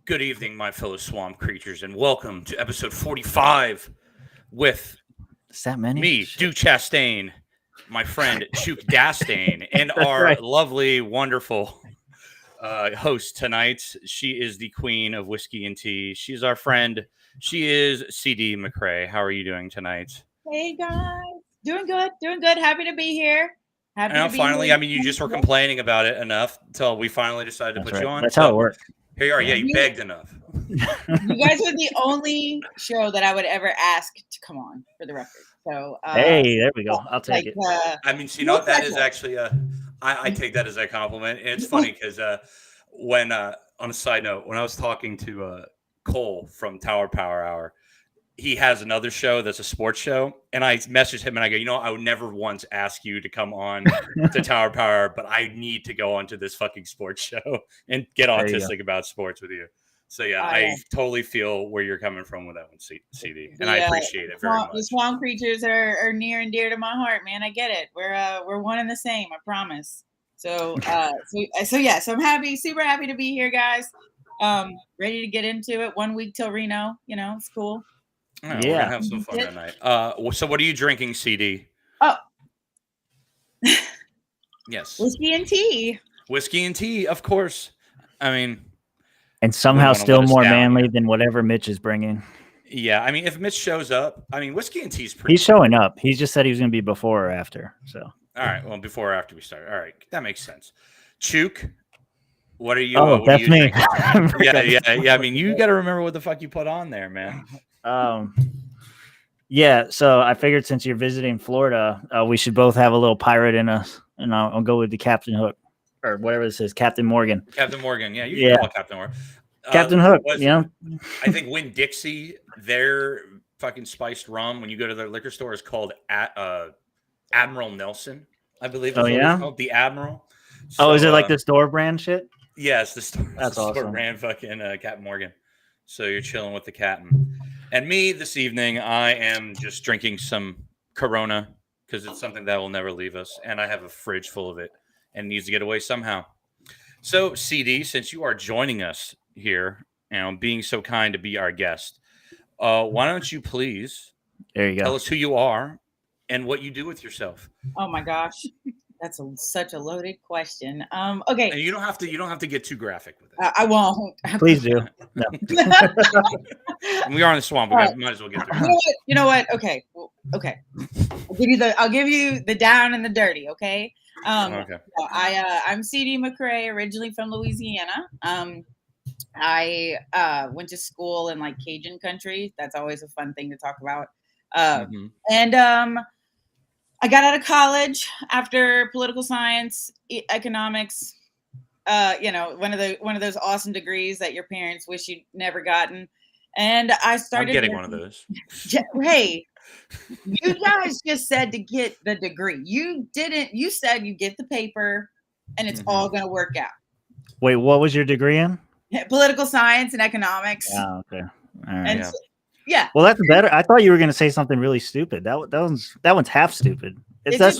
Good evening, my fellow swamp creatures, and welcome to episode 45 with Is that many? me, Shit. Duke Chastain, my friend Chuk Dastain, and That's our right. lovely, wonderful host tonight. She is the queen of whiskey and tea. She's our friend. She is CD McRae. How are you doing tonight? Hey guys, doing good, doing good. Happy to be here. Happy And to be finally, here. you just were complaining about it enough until we finally decided to That's put right. you on. That's how it works. Here you are. Yeah, you You- begged enough. You guys are the only show that I would ever ask to come on, for the record. So, Hey, there we go. I'll take it. I mean, so you No know, that is pressure. actually I take that as a compliment. And it's funny because when on a side note, when I was talking to Cole from Tower Power Hour, he has another show that's a sports show, and I messaged him and I go, I would never once ask you to come on to Tower Power, but I need to go onto this fucking sports show and get There you autistic about sports with you. So yeah, Oh, I yeah. totally feel where you're coming from with that one, CD, and I appreciate it very The much. swamp creatures are near and dear to my heart, man. I get it. We're one and the same. I promise. So yeah. So I'm happy, super happy to be here, guys. Ready to get into it. 1 week till Reno. It's cool. Oh, we're gonna have some fun tonight. So what are you drinking, CD? Oh. Yes. Whiskey and tea. Whiskey and tea, of course. I mean, And somehow wanna still let us more down manly here. than whatever Mitch is bringing. yeah. I mean, if Mitch shows up, I mean, whiskey and tea's pretty. He's showing up. He just said he was going to be before or after. So All right. Well, before or after we start. All right, that makes sense. Chuk, what are you? Oh, what are that's you me. drinking? yeah. I mean, you got to remember what the fuck you put on there, man. Yeah. So I figured since you're visiting Florida, we should both have a little pirate in us, and I'll go with the Captain Hook or whatever this is, Captain Morgan. Captain Morgan. Yeah, you can call it Captain Morgan. Captain Hook. I think Winn Dixie, their fucking spiced rum when you go to their liquor store is called Admiral Nelson, I believe. Is what it's called, the Admiral. So, is it like the store brand shit? Yeah, it's the store. That's awesome. Store brand fucking Captain Morgan. So you're chilling with the captain. And me this evening, I am just drinking some Corona because it's something that will never leave us, and I have a fridge full of it and needs to get away somehow. So CD, since you are joining us here and being so kind to be our guest, why don't you please There you tell go. us who you are and what you do with yourself? Oh my gosh, that's such a loaded question. Okay, And you don't have to get too graphic with it. I won't. Please do. No. We are in the swamp. We might as well get through it. You know what? Okay. Well, okay. I'll give you the down and the dirty. Okay. Okay. I'm CD McRae, originally from Louisiana. I went to school in like Cajun country. That's always a fun thing to talk about. And I got out of college after political science, economics. One of those awesome degrees that your parents wish you'd never gotten. And I started. I'm getting one of those. Hey, you guys just said to get the degree. You didn't. You said you get the paper, and it's all going to work out. Wait, what was your degree in? Political science and economics. Oh, okay. All right. And yeah. Well, that's better. I thought you were going to say something really stupid. That one's half stupid. That's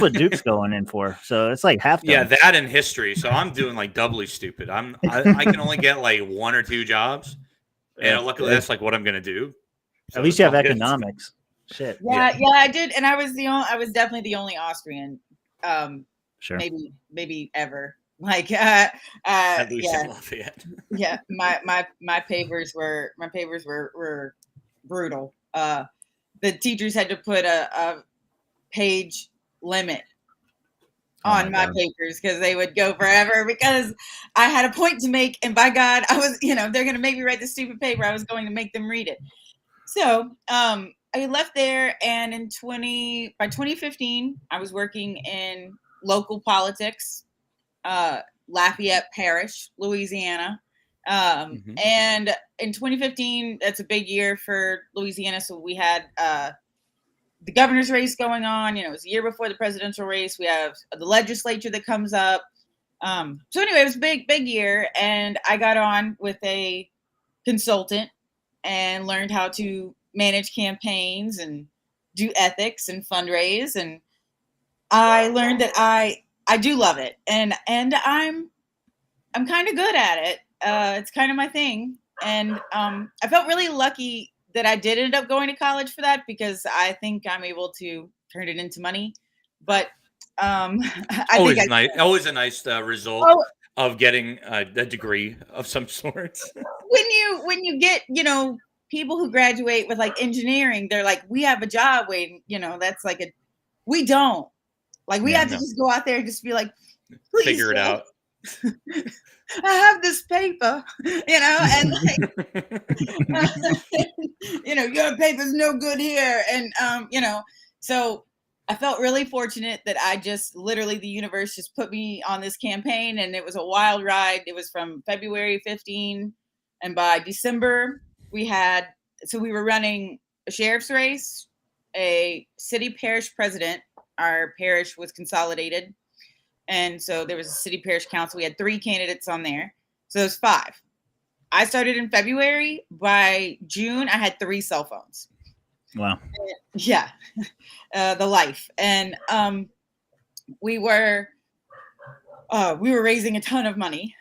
what Duke's going in for. So it's like half. Yeah, that and history. So I'm doing like doubly stupid. I can only get like 1 or 2 jobs, and luckily that's like what I'm gonna do. So at least you have economics. Shit. Yeah, I did, and I was definitely the only Austrian. Sure. Maybe ever. Like at least in Lafayette. Yeah, my papers were brutal. The teachers had to put a page limit on my papers because they would go forever because I had a point to make, and by God, I was, they're gonna make me write this stupid paper. I was going to make them read it. So I left there, and by 2015, I was working in local politics, Lafayette Parish, Louisiana. And in 2015, that's a big year for Louisiana. So we had the governor's race going on. It was a year before the presidential race. We have the legislature that comes up. So anyway, it was a big year. And I got on with a consultant and learned how to manage campaigns and do ethics and fundraise. And I learned that I do love it. And I'm kind of good at it. it's kind of my thing. And I felt really lucky that I did end up going to college for that, because I think I'm able to turn it into money. But always a nice result Oh. of getting a degree of some sort. when you get, people who graduate with like engineering, they're like, we have a job waiting, that's like we don't. Like we have to just go out there and just be like, please figure it out. I have this paper, and like, your paper's no good here. And, so I felt really fortunate that I just literally, the universe just put me on this campaign, and it was a wild ride. It was from February 15. And by December we were running a sheriff's race, a city parish president. Our parish was consolidated. And so there was a city parish council. We had 3 candidates on there. So it was 5. I started in February. By June, I had 3 cell phones. Wow. Yeah. The life. And we were raising a ton of money.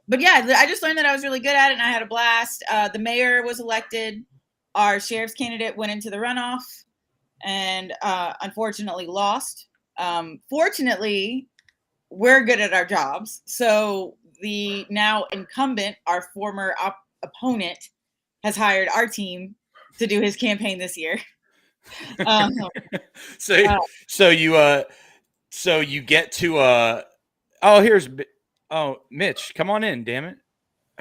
But yeah, I just learned that I was really good at it, and I had a blast. The mayor was elected. Our sheriff's candidate went into the runoff and unfortunately lost. Fortunately, we're good at our jobs. So the now incumbent, our former opponent, has hired our team to do his campaign this year. So you get to Mitch, come on in, damn it.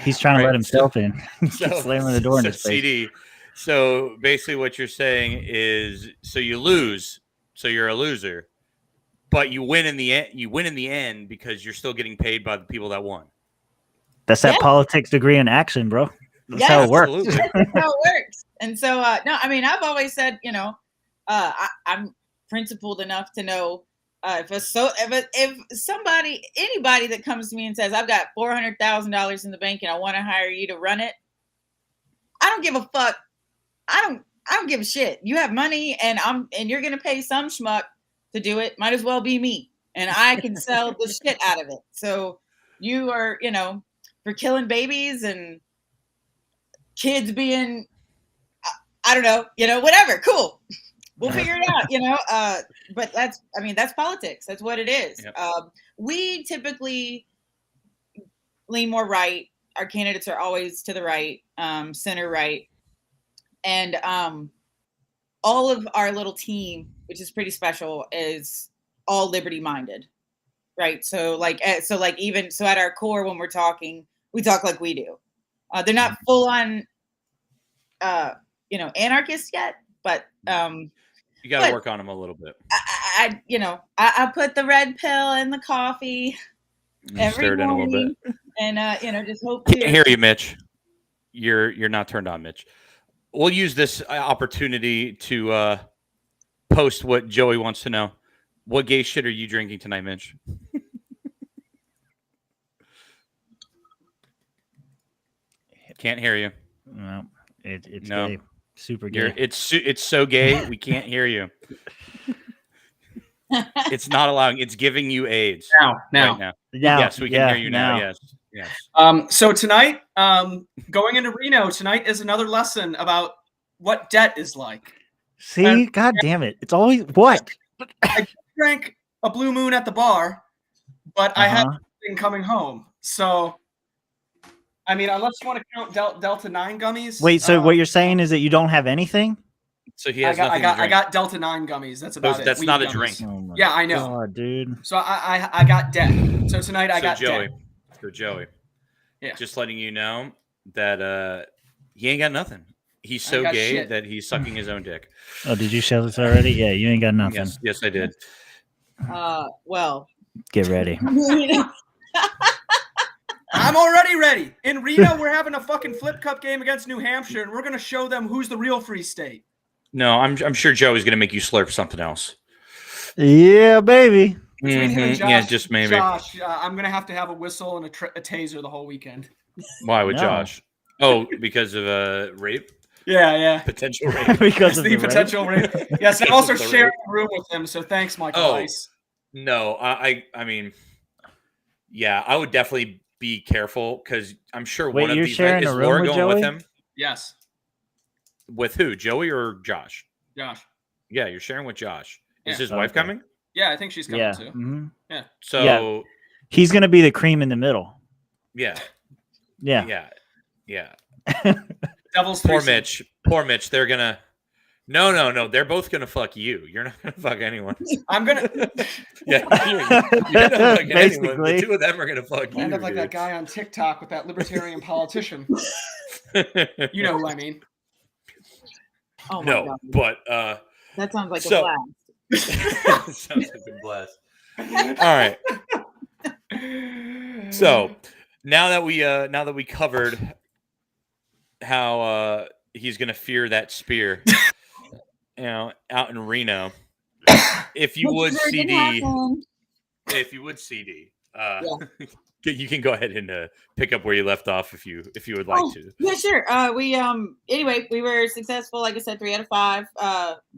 He's trying to let himself in. He's slamming the door in his face. CD. So basically what you're saying is, so you lose, so you're a loser, but you win in the end. You win in the end because you're still getting paid by the people that won. That's that politics degree in action, bro. That's how it works. That's how it works. And so, no, I mean, I've always said, I'm principled enough to know if anybody that comes to me and says, I've got $400,000 in the bank and I want to hire you to run it, I don't give a fuck. I don't give a shit. You have money and you're going to pay some schmuck to do it. Might as well be me. And I can sell the shit out of it. So you are, for killing babies and kids being, I don't know, whatever. Cool. We'll figure it out, but that's politics. That's what it is. Yep. We typically lean more right. Our candidates are always to the right, center right. And all of our little team, which is pretty special, is all liberty minded. Right. So at our core, when we're talking, we talk like we do. They're not full on, anarchists yet, but you got to work on them a little bit. I put the red pill in the coffee every morning, and just hope. Can't hear you, Mitch. You're not turned on, Mitch. We'll use this opportunity to post what Joey wants to know. What gay shit are you drinking tonight, Mitch? Can't hear you. No, it's no. gay. Super gay. It's so gay we can't hear you. It's not allowing. It's giving you AIDS. Now. Yes, we can hear you now. Yes. So tonight, going into Reno tonight is another lesson about what debt is like. See, God damn it! It's always what. I drank a Blue Moon at the bar, but I had something coming home. So, I mean, unless you want to count Delta 9 gummies. Wait, so what you're saying is that you don't have anything? So he has nothing to drink. I got Delta 9 gummies. That's about it. That's not a drink. Oh yeah, I know. God, dude. So I got debt. So tonight I got Joey. debt. So Joey. Yeah. Just letting you know that he ain't got nothing. He's so gay that he's sucking his own dick. Oh, did you show this already? Yeah, you ain't got nothing. Yes, I did. Well. Get ready. I'm already ready. In Reno, we're having a fucking flip cup game against New Hampshire, and we're going to show them who's the real Free State. No, I'm sure Joey's going to make you slurp something else. Yeah, baby. Between him and Josh, yeah, just maybe. Josh, I'm going to have a whistle and a taser the whole weekend. Why with Josh? Oh, because of rape? Yeah. Potential rape. Because of the potential rape. Yes, and also sharing a room with him, so thanks, Michael Weiss. No, I mean, Yeah, I would definitely be careful because I'm sure Wait, one of you're these sharing is a room Laura with going with Joey? him. Yes, With who? Joey or Josh? Josh. Yeah, you're sharing with Josh. Is Yeah. his wife Okay. coming? Yeah, I think she's coming Yeah. too. hmm So He's gonna be the cream in the middle. yeah, Yeah. yeah. Devil's Poor threesome. Mitch. Poor Mitch. They're gonna. No. They're both gonna fuck you. You're not gonna fuck anyone. I'm gonna Yeah, you're not fucking anyone. The Basically. two of them are gonna fuck you. end up like that dude. guy on TikTok with that libertarian politician. You know who I mean. Oh my No, god, but that sounds like so- a blast. sounds like a blast. All right. So now that we covered how he's gonna fear that spear, out in Reno, if you would Which didn't CD, happen. you can go ahead and pick up where you left off if you would like to. Yeah, sure. We anyway, we were successful. Like I said, 3 out of 5.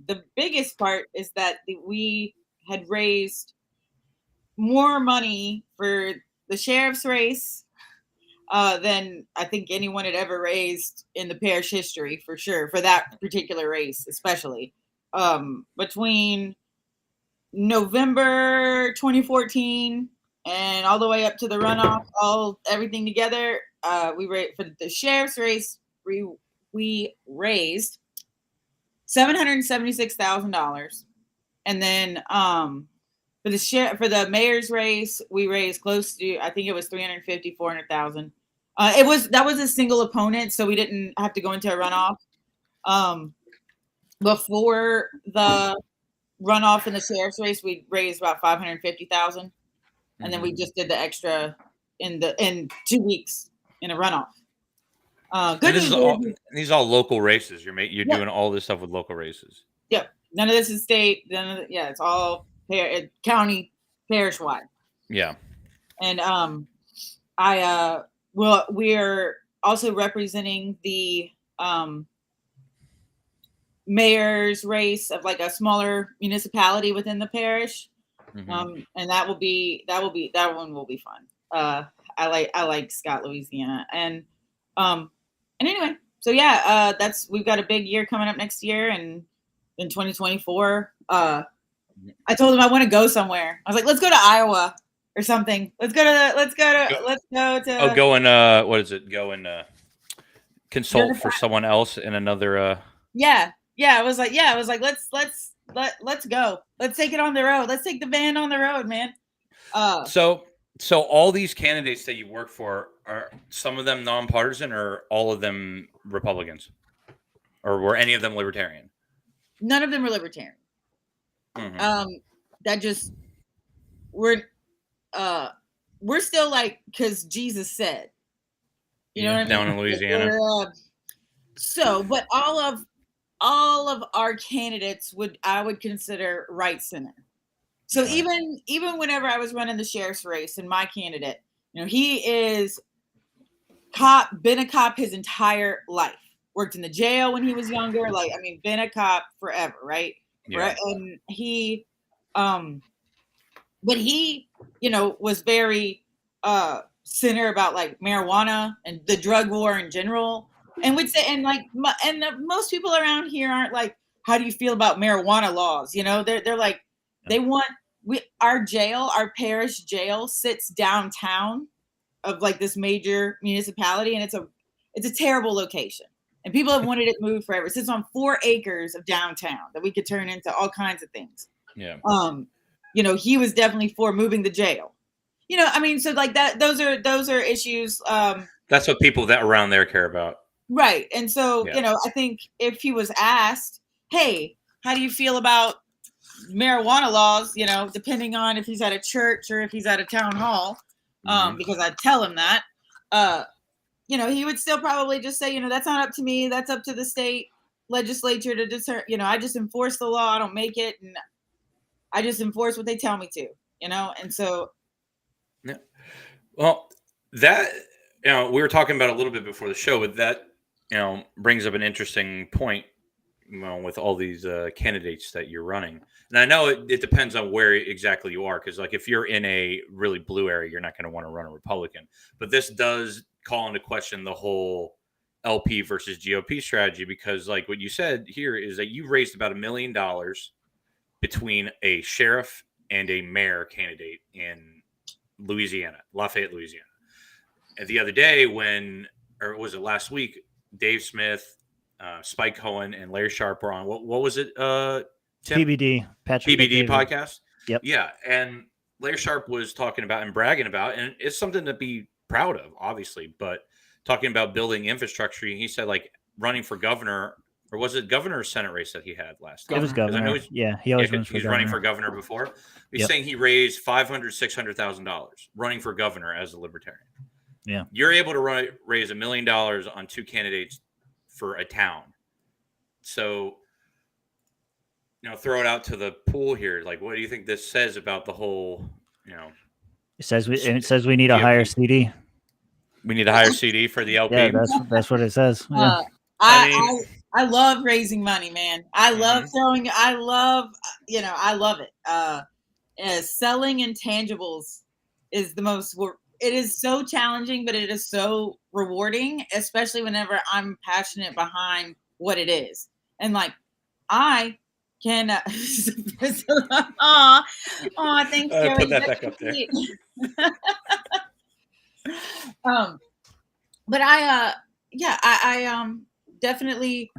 The biggest part is that we had raised more money for the sheriff's race than I think anyone had ever raised in the parish history, for sure, for that particular race, especially. Between November 2014 and all the way up to the runoff, everything together, we raised for the sheriff's race. We raised $776,000, and then for the mayor's race, we raised close to, I think it was 400,000. That was a single opponent, so we didn't have to go into a runoff. Before the runoff in the sheriff's race, we raised about 550,000, and then we just did the extra in 2 weeks in a runoff. Good These are all local races. You're doing all this stuff with local races. Yep. None of this is state. It's all county, parish wide. Yeah. And we're also representing the mayor's race of like a smaller municipality within the parish. And that one will be fun. I like Scott, Louisiana. And anyway, so yeah, we've got a big year coming up next year, and in 2024, I told him I want to go somewhere. I was like, let's go to Iowa or something. Let's go to. Go and what is it? Go and consult for someone else in another. Yeah. I was like, let's go. Let's take it on the road. Let's take the van on the road, man. So all these candidates that you work for, are some of them nonpartisan, or all of them Republicans, or were any of them libertarian? None of them were libertarian. That just we're still like, because Jesus said, you know what I mean? Down in Louisiana. But all of our candidates I would consider right center. So even whenever I was running the sheriff's race, and my candidate, he is been a cop his entire life. Worked in the jail when he was younger. Been a cop forever, right? Yeah. Right. And he, but he, was very center about like marijuana and the drug war in general. And would say, most people around here aren't like, how do you feel about marijuana laws? They're like, they want our parish jail sits downtown of like this major municipality, and it's a terrible location. And people have wanted it moved forever. It sits on 4 acres of downtown that we could turn into all kinds of things. Yeah. He was definitely for moving the jail. So like that, those are issues. That's what people that around there care about. Right. And so, I think if he was asked, hey, how do you feel about marijuana laws, depending on if he's at a church or if he's at a town hall, because I'd tell him that, he would still probably just say, that's not up to me. That's up to the state legislature to determine, I just enforce the law. I don't make it. And I just enforce what they tell me to, and so. Yeah. Well, that, we were talking about a little bit before the show, but that, brings up an interesting point, with all these candidates that you're running. And I know it depends on where exactly you are, because like if you're in a really blue area, you're not going to want to run a Republican. But this does call into question the whole LP versus GOP strategy, because like what you said here is that you raised about $1 million between a sheriff and a mayor candidate in Louisiana, Lafayette, Louisiana. And the other day or was it last week, Dave Smith, Spike Cohen, and Larry Sharp were on. What was it? Tim? PBD, Patrick PBD McDavid. podcast. Yep. Yeah, and Larry Sharp was talking about and bragging about, and it's something to be proud of, obviously. But talking about building infrastructure, he said like running for governor, or was it governor or Senate race that he had last time? It was governor. Yeah, he always runs for he's governor. running for governor before. He's saying he raised $500,000-$600,000 running for governor as a libertarian. Yeah, you're able to raise $1 million on two candidates for a town. So, throw it out to the pool here. Like, what do you think this says about the whole? It says we need a higher CD. We need a higher CD for the LP. Yeah, that's what it says. Yeah. I love raising money, man. I love throwing. I love it. Selling intangibles is the most. It is so challenging, but it is so rewarding, especially whenever I'm passionate behind what it is. And like, I can. Thanks, Put Joey. that back up there. But I definitely.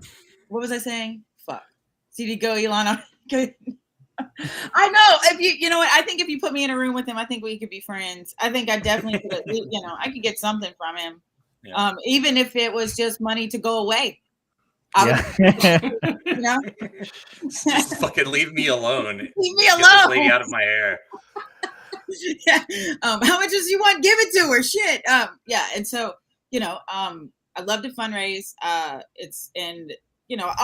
What was I saying? Fuck. CD go Elon. I know. If you know what, I think if you put me in a room with him, I think we could be friends. I think I definitely could. I could get something from him. Yeah. Even if it was just money to go away. Just fucking leave me alone. Leave me alone. Get this lady out of my hair. Yeah. How much does you want? Give it to her. Shit. Yeah. And so, I love to fundraise. All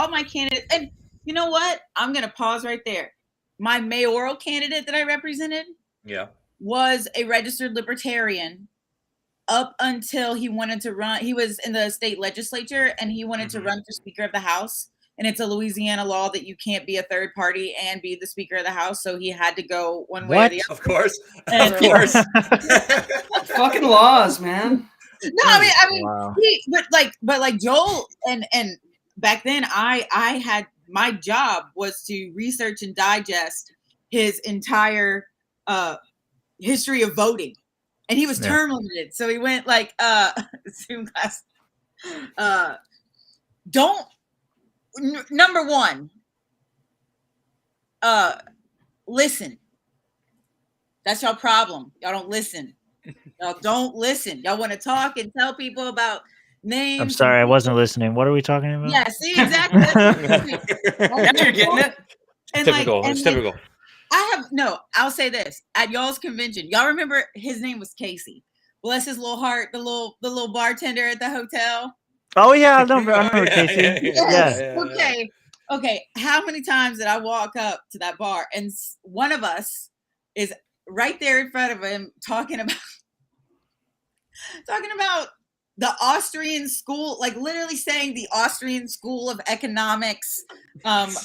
my candidates, and you know what? I'm going to pause right there. My mayoral candidate that I represented was a registered libertarian up until he wanted to run. He was in the state legislature and he wanted to run for Speaker of the House. And it's a Louisiana law that you can't be a third party and be the Speaker of the House. So he had to go one way or the other. Of course. Fucking laws, man. No, I mean, wow. but like Joel and back then I had, my job was to research and digest his entire history of voting, and he was term limited. So he went like Zoom class. Number one, listen. That's your problem. Y'all don't listen. Y'all don't listen. Y'all want to talk and tell people about names. I'm sorry, I wasn't listening. What are we talking about? Yeah, see, exactly. Now you're getting it. And typical. It's typical. I'll say this. At y'all's convention, y'all remember his name was Casey. Bless his little heart, the little bartender at the hotel. Oh yeah, I remember Casey. Yeah. Okay. How many times did I walk up to that bar and one of us is right there in front of him talking about the Austrian school, like literally saying the Austrian school of economics.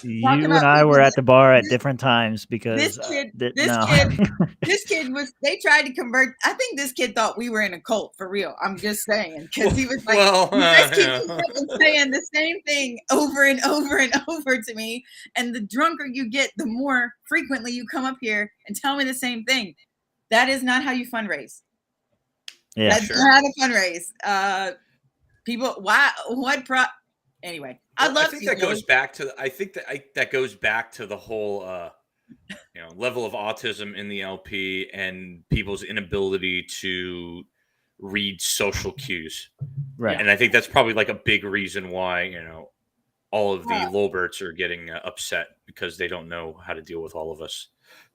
You and I were at the bar at different times because this kid was, they tried to convert. I think this kid thought we were in a cult for real. I'm just saying, because he was like, saying the same thing over and over and over to me. And the drunker you get, the more frequently you come up here and tell me the same thing. That is not how you fundraise. Yeah, that's not a fundraise. People, why? Anyway, I think that goes back to. I think that goes back to the whole, level of autism in the LP and people's inability to read social cues. Right, and I think that's probably like a big reason why all of the Lolberts are getting upset because they don't know how to deal with all of us.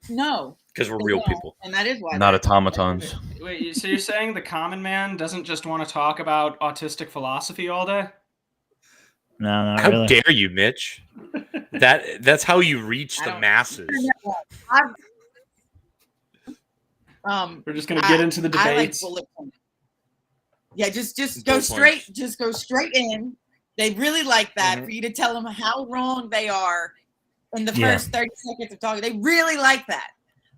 No, because we're real people, and that is why not automatons. Wait, so you're saying the common man doesn't just want to talk about autistic philosophy all day? No, not how really. Dare you, Mitch? That's how you reach the masses. We're just gonna get into the debates. Yeah, just go straight. Just go straight in. They really like that for you to tell them how wrong they are in the first 30 seconds of talking. They really like that.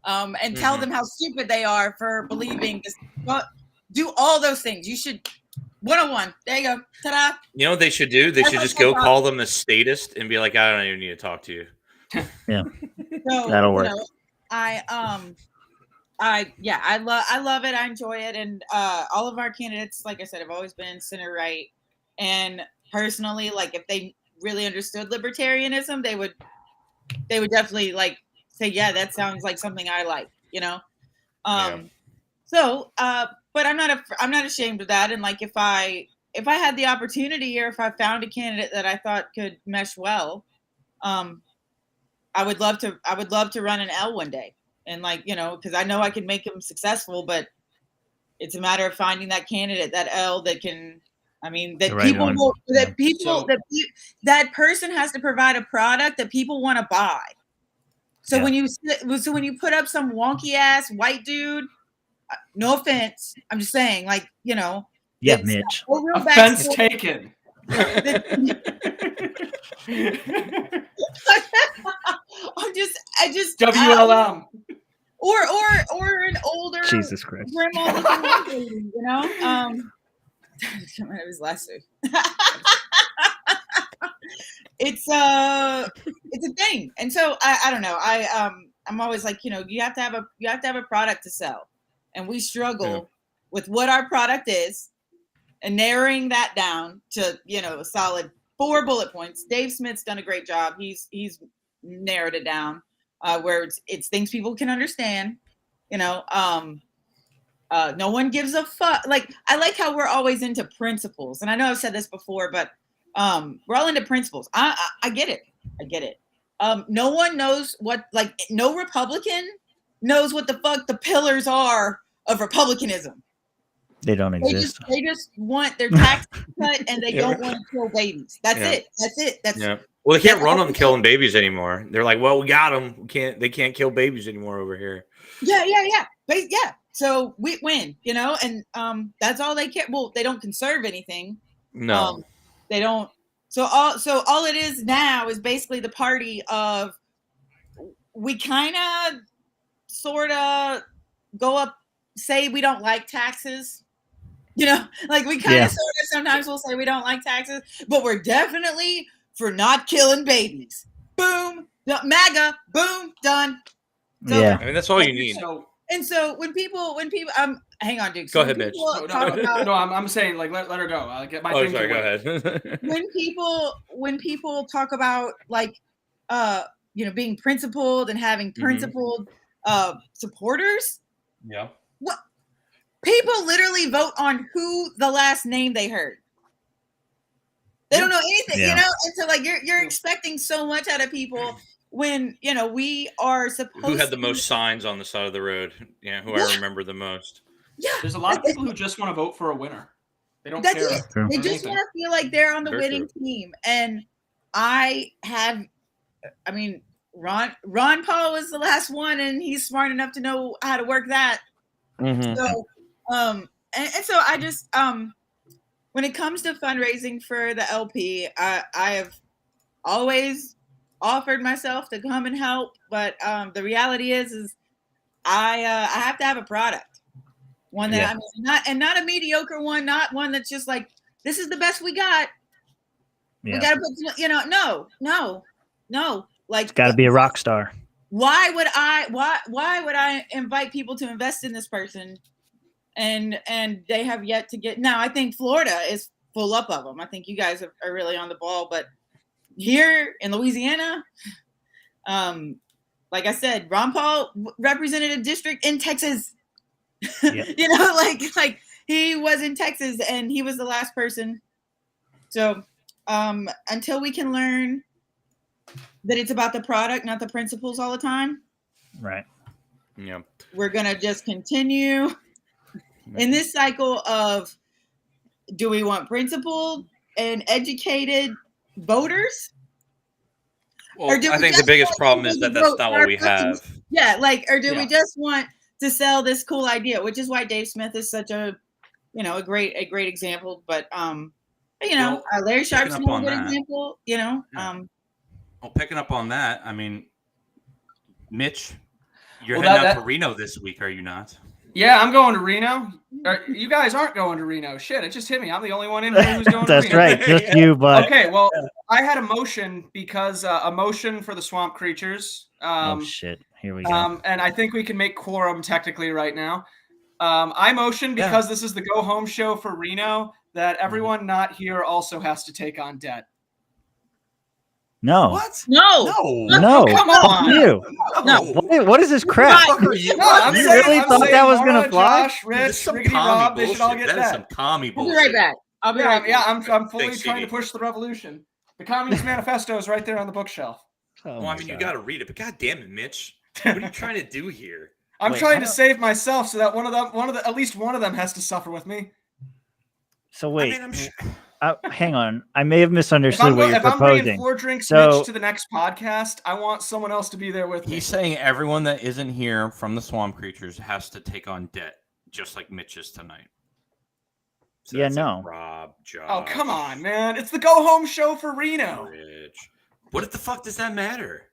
And tell them how stupid they are for believing this. Well, do all those things. You should 101. There you go. Ta-da. You know what they should do? They should just go call them a statist and be like, I don't even need to talk to you. Yeah. So, that'll work. I love it. I enjoy it. And all of our candidates, like I said, have always been center right. And personally, like if they really understood libertarianism, they would definitely like say, yeah, that sounds like something I like, So, but I'm not ashamed of that. And like if I had the opportunity, or if I found a candidate that I thought could mesh well, I would love to run an L one day. And like, because I know I can make them successful, but it's a matter of finding that candidate, that L that can, that person has to provide a product that people want to buy. So when you put up some wonky ass white dude, no offense, I'm just saying, like, yeah, Mitch. Offense taken. I just WLM. Or an older Jesus Christ. grandma looking lady, it was last week. It's a thing. And so I don't know. I'm always like, you have to have a product to sell. And we struggle with what our product is and narrowing that down to, a solid 4 bullet points. Dave Smith's done a great job. He's narrowed it down where it's things people can understand, no one gives a fuck. Like, I like how we're always into principles. And I know I've said this before, but we're all into principles. I get it. I get it. No one knows no Republican knows what the fuck the pillars are of republicanism. They don't exist. They just want their tax cut, and they don't want to kill babies. That's it. Well, they can't run on killing babies anymore. They're like, well, we got them. They can't kill babies anymore over here. Yeah. So we win, and that's all they care. Well, they don't conserve anything. No, they don't. So all it is now is basically the party of, we kind of sort of go up, say we don't like taxes, like we kind of sort of sometimes we'll say we don't like taxes, but we're definitely for not killing babies. Boom, MAGA, boom, done. So, I mean, that's all you need. So when people hang on, Duke. Go ahead, bitch. No, I'm saying, like, let her go. I'll get my thing. Sorry, go ahead. when people talk about, like, being principled and having principled supporters. Yeah. What? People literally vote on who the last name they heard. They don't know anything, and so like you're expecting so much out of people when we are supposed. Who had the most signs on the side of the road? Yeah, who I remember the most. Yeah, there's a lot of people who just want to vote for a winner. They don't care. They just want to feel like they're on the winning team. And Ron Paul was the last one, and he's smart enough to know how to work that. Mm-hmm. So, and so I just, when it comes to fundraising for the LP, I have always offered myself to come and help, but the reality is I have to have a product, one that not a mediocre one, not one that's just like, this is the best we got. We got to put, no, like, it's got to be a rock star. Why would I invite people to invest in this person, and they have yet to get? Now I think Florida is full up of them. I think you guys are really on the ball, but here in Louisiana, like I said, Ron Paul represented a district in Texas. Yep. like he was in Texas, and he was the last person. So until we can learn that it's about the product, not the principles all the time. Right. Yeah. We're going to just continue in this cycle of, do we want principled and educated voters? Well, I think the biggest problem is that that's not what we have. Yeah. Or do we just want to sell this cool idea, which is why Dave Smith is such a great example. But You know, Larry Sharp's picking up another on good that. example. You know, Yeah. Well, picking up on that, I mean, Mitch, you're Well, heading out to Reno this week, are you not? Yeah, I'm going to Reno. You guys aren't going to Reno. Shit, it just hit me. I'm the only one in here who's going to Reno. That's right, just you, bud. Okay, well, I had a motion because a motion for the swamp creatures. Oh shit! Here we go. And I think we can make quorum technically right now. I motion because this is the go home show for Reno that everyone not here also has to take on debt. No. What? no, No. Come on. You. No. What is this crap? What the fuck are you? No, I'm You saying, really I'm thought saying that was Laura, gonna fly? Josh, This is Rich, some Riggedy commie Rob, they should all bullshit. get That is that. some commie I'll be bullshit. right back. I'll be right back. Yeah, I'm fully Thanks, trying to CD. push the revolution. The Communist Manifesto is right there on the bookshelf. Oh Well, I mean, you got to read it, but god damn it, Mitch. What are you trying to do here? I'm Wait, trying I to don't- save myself so that at least one of them has to suffer with me. So wait, I mean, I'm sure. hang on. I may have If misunderstood I'm, what you're if I'm bringing proposing. 4 drinks So- Mitch to the next podcast, I want someone else to be there with me. He's saying everyone that isn't here from the swamp creatures has to take on debt, just like Mitch is tonight. So Yeah, that's like no. Rob, Josh. Oh, come on, man. It's the go-home show for Reno. Rich. What the fuck does that matter?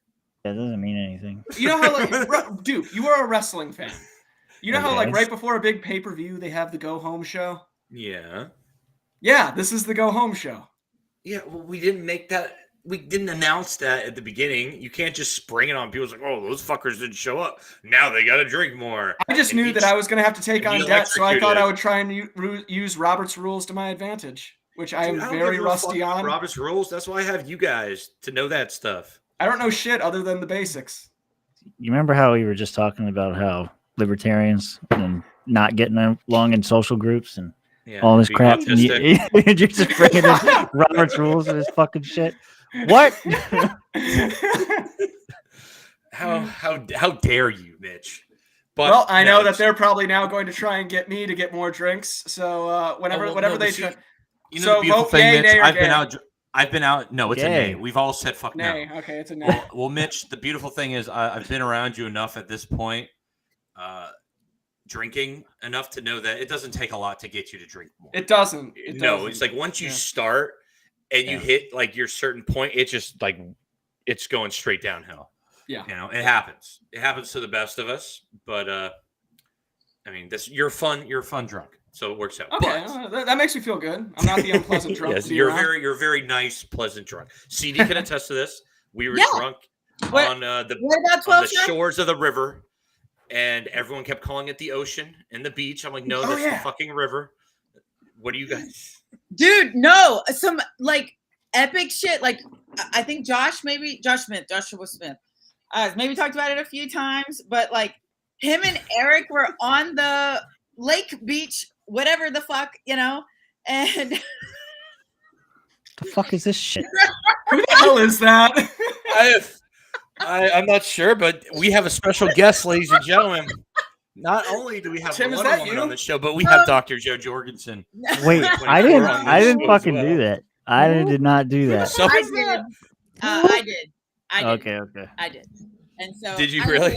That doesn't mean anything. You know how, like, dude, you are a wrestling fan. You know how, like, Yes. right before a big pay-per-view, they have the go-home show? Yeah. Yeah, this is the go-home show. Yeah, well, we didn't make that. We didn't announce that at the beginning. You can't just spring it on people. It's like, oh, those fuckers didn't show up. Now they got to drink more. I just And knew that I was going to have to take and on he debt, so I thought I electrocuted. would try and use Robert's rules to my advantage, which I am Dude, don't very give a fuck rusty about on. Robert's rules. That's why I have you guys to know that stuff. I don't know shit other than the basics. You remember how we were just talking about how libertarians and not getting along in social groups and Yeah, all this being crap? And autistic. you're just bringing in Robert's rules and this fucking shit. What? How dare you, Mitch? But Well, I know no, that they're probably now going to try and get me to get more drinks. So whenever well, whatever no, they but see, try. You know So the beautiful vote thing, yay, Mitch. nay, or I've been gay. out. I've been out. No, it's Gay. a nay. We've all said fuck no. Nay, okay, it's a nay. Well, Mitch, the beautiful thing is I've been around you enough at this point, drinking enough to know that it doesn't take a lot to get you to drink more. It doesn't. It's like once you Yeah. start and you Yeah. hit like your certain point, it's just like it's going straight downhill. Yeah. You know, it happens. It happens to the best of us. But I mean, you're a fun drunk, so it works out. Okay, But, that makes me feel good. I'm not the unpleasant drunk. yes, to be you're around. a very nice, pleasant drunk. CD can attest to this. We were Yeah. drunk What- on What about on 12 the shots? shores of the river, and everyone kept calling it the ocean and the beach. I'm like, no, Oh, that's yeah. the fucking river. What do you guys? Dude, no, some like epic shit. Like I think Joshua Smith, maybe talked about it a few times, but like him and Eric were on the lake beach, whatever the fuck, you know, and The fuck is this shit? Who the hell is that? I'm not sure, but we have a special guest, ladies and gentlemen. Not only do we have Tim, is Wonder that Woman you? on the show, but we have Dr. Joe Jorgensen. Wait, 24 I didn't. on I this didn't show as fucking well. do that. I did not do that. So I did. I did. Okay. I did. And so Did you I really?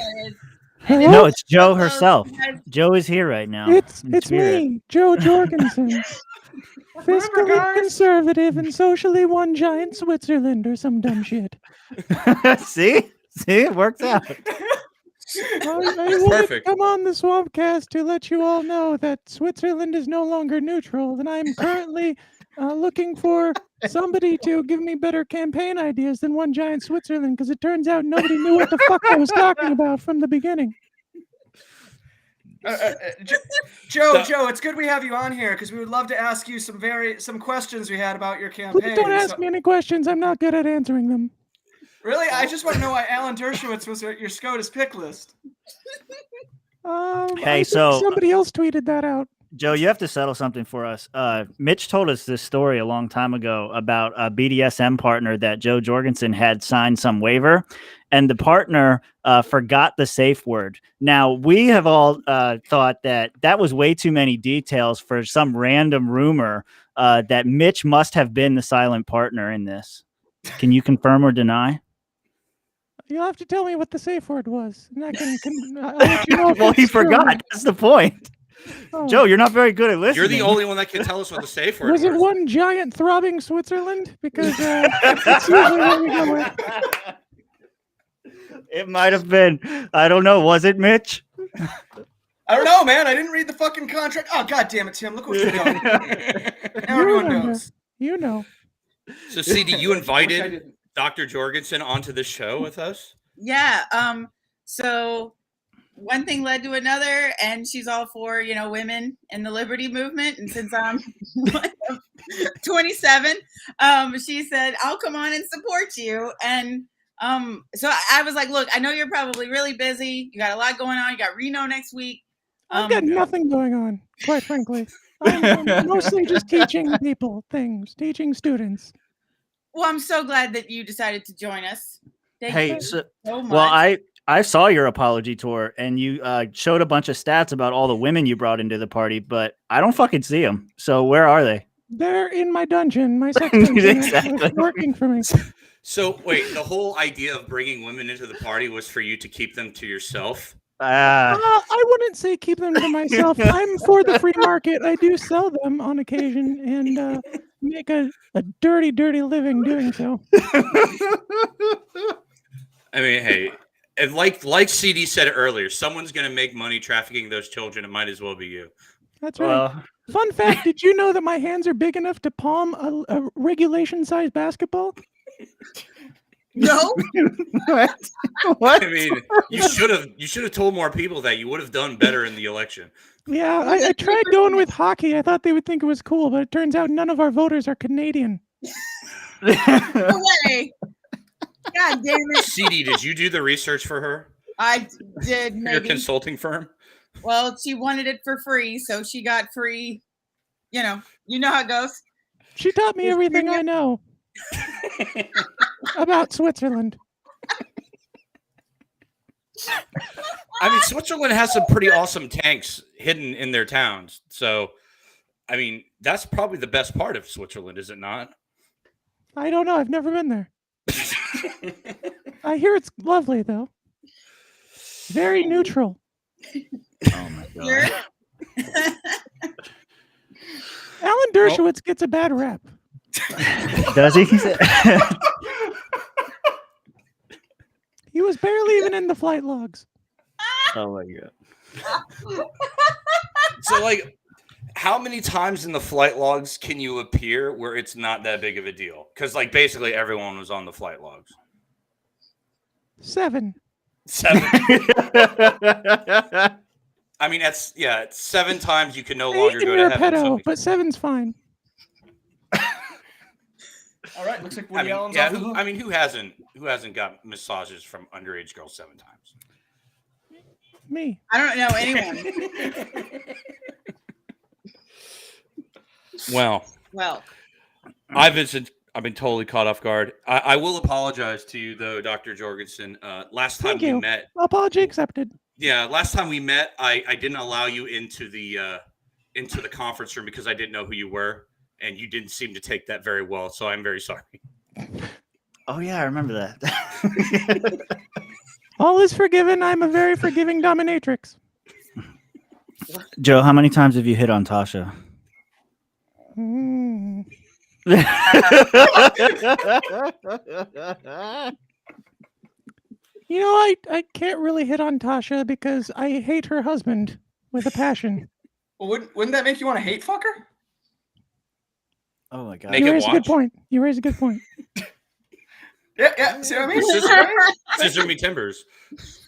realized- No, it's Joe So herself. you guys- Joe is here right now. It's in spirit. me, Joe Jorgensen. Fiscally guys? conservative and socially one giant Switzerland or some dumb shit. See, it works out. I wanted to Perfect. come on the Swampcast to let you all know that Switzerland is no longer neutral, and I'm currently looking for somebody to give me better campaign ideas than one giant Switzerland, because it turns out nobody knew what the fuck I was talking about from the beginning. Joe, it's good we have you on here because we would love to ask you some questions we had about your campaign. Please don't ask me any questions. I'm not good at answering them. Really, I just want to know why Alan Dershowitz was your SCOTUS pick list. I Hey, think so- somebody else tweeted that out. Joe, you have to settle something for us. Mitch told us this story a long time ago about a BDSM partner that Joe Jorgensen had signed some waiver, and the partner forgot the safe word. Now, we have all thought that was way too many details for some random rumor that Mitch must have been the silent partner in this. Can you confirm or deny? You'll have to tell me what the safe word was. And I can I'll let you know if Well, he it's true. forgot. That's the point. Oh. Joe, you're not very good at listening. You're the only one that can tell us what the safe word Was it one giant throbbing Switzerland? Because that's usually what we go with. It might have been. I don't know. Was it, Mitch? I don't know, man. I didn't read the fucking contract. Oh, god damn it, Tim. Look what you've done. Now everyone knows. You know. So, CD, you invited Dr. Jorgensen onto the show with us? Yeah. So one thing led to another, and she's all for, women in the liberty movement. And since I'm 27, she said, I'll come on and support you. And so I was like, look, I know you're probably really busy. You got a lot going on. You got Reno next week. I've got nothing going on, quite frankly. I'm mostly just teaching people things, teaching students. Well, I'm so glad that you decided to join us. Thank you so much. Well, I saw your apology tour, and you showed a bunch of stats about all the women you brought into the party, but I don't fucking see them. So where are they? They're in my dungeon, my sex dungeon. Exactly. It's working for me. So, wait, the whole idea of bringing women into the party was for you to keep them to yourself? I wouldn't say keep them to myself. I'm for the free market. I do sell them on occasion and make a dirty, dirty living doing so. I mean, hey, and like CD said earlier, someone's going to make money trafficking those children. It might as well be you. That's right. Fun fact, did you know that my hands are big enough to palm a regulation-sized basketball? No. What? I mean, you should have told more people that. You would have done better in the election. Yeah, I tried going with hockey. I thought they would think it was cool, but it turns out none of our voters are Canadian. No way. God damn it. CD, did you do the research for her? I did. Your Maybe. consulting firm? Well, she wanted it for free, so she got free. You know how it goes. She taught me everything I know about Switzerland. I mean, Switzerland has some pretty awesome tanks hidden in their towns. So, I mean, that's probably the best part of Switzerland, is it not? I don't know. I've never been there. I hear it's lovely, though. Very neutral. Oh my god. Alan Dershowitz gets a bad rap. Does he? He was barely even in the flight logs. Oh my god. So, like, how many times in the flight logs can you appear where it's not that big of a deal? Because, like, basically everyone was on the flight logs. 7. 7. I mean, it's 7 times you can no longer 8 go and to you're a heaven. pedo, but 7's fine. All right, looks like Woody Allen's off the hook. who hasn't got massages from underage girls 7 times? Me. I don't know anyone. Well, I've been totally caught off guard. I will apologize to you though, Dr. Jorgensen. Last time we met, Apology accepted. yeah, last time we met, I didn't allow you into the conference room because I didn't know who you were, and you didn't seem to take that very well. So I'm very sorry. Oh yeah, I remember that. All is forgiven. I'm a very forgiving dominatrix. Joe, how many times have you hit on Tasha? Mm. You know, I can't really hit on Tasha because I hate her husband with a passion. Well, wouldn't that make you want to hate fuck her? Oh my god. Make You it raise a good watch. point. You raise a good point. Yeah. See what I mean? Scissor me timbers.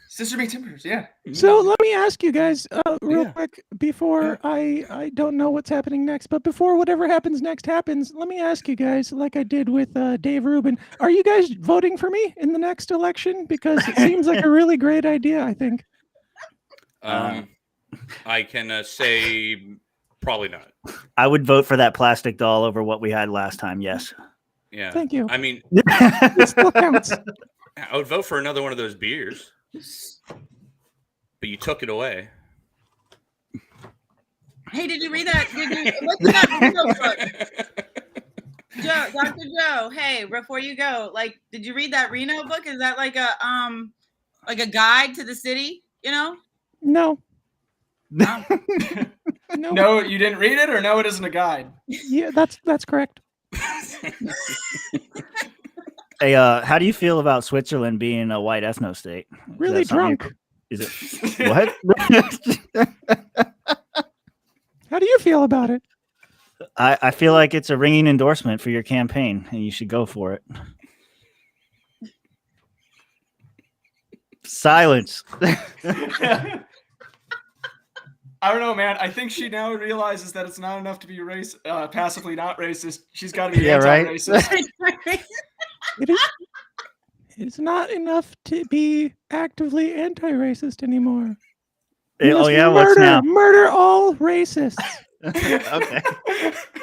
Sister Me Timbers, yeah. So let me ask you guys real Yeah. quick before I don't know what's happening next, but before whatever happens next happens, let me ask you guys, like I did with Dave Rubin, are you guys voting for me in the next election? Because it seems like a really great idea, I think. I can say probably not. I would vote for that plastic doll over what we had last time. Yes. Yeah. Thank you. I mean, It still counts. I would vote for another one of those beers, but you took it away. Hey, did you read that? What's that Reno book? Joe, Dr. Joe, hey, before you go, like, did you read that Reno book? Is that like a guide to the city, you know? No. Wow. No, you didn't read it, or no, it isn't a guide. Yeah, that's correct. Hey, how do you feel about Switzerland being a white ethno state? Really drunk. Is it what? How do you feel about it? I feel like it's a ringing endorsement for your campaign, and you should go for it. Silence. I don't know, man. I think she now realizes that it's not enough to be passively not racist. She's got to be anti-racist. It's not enough to be actively anti-racist anymore. Oh yeah, what's now? Murder all racists. Okay.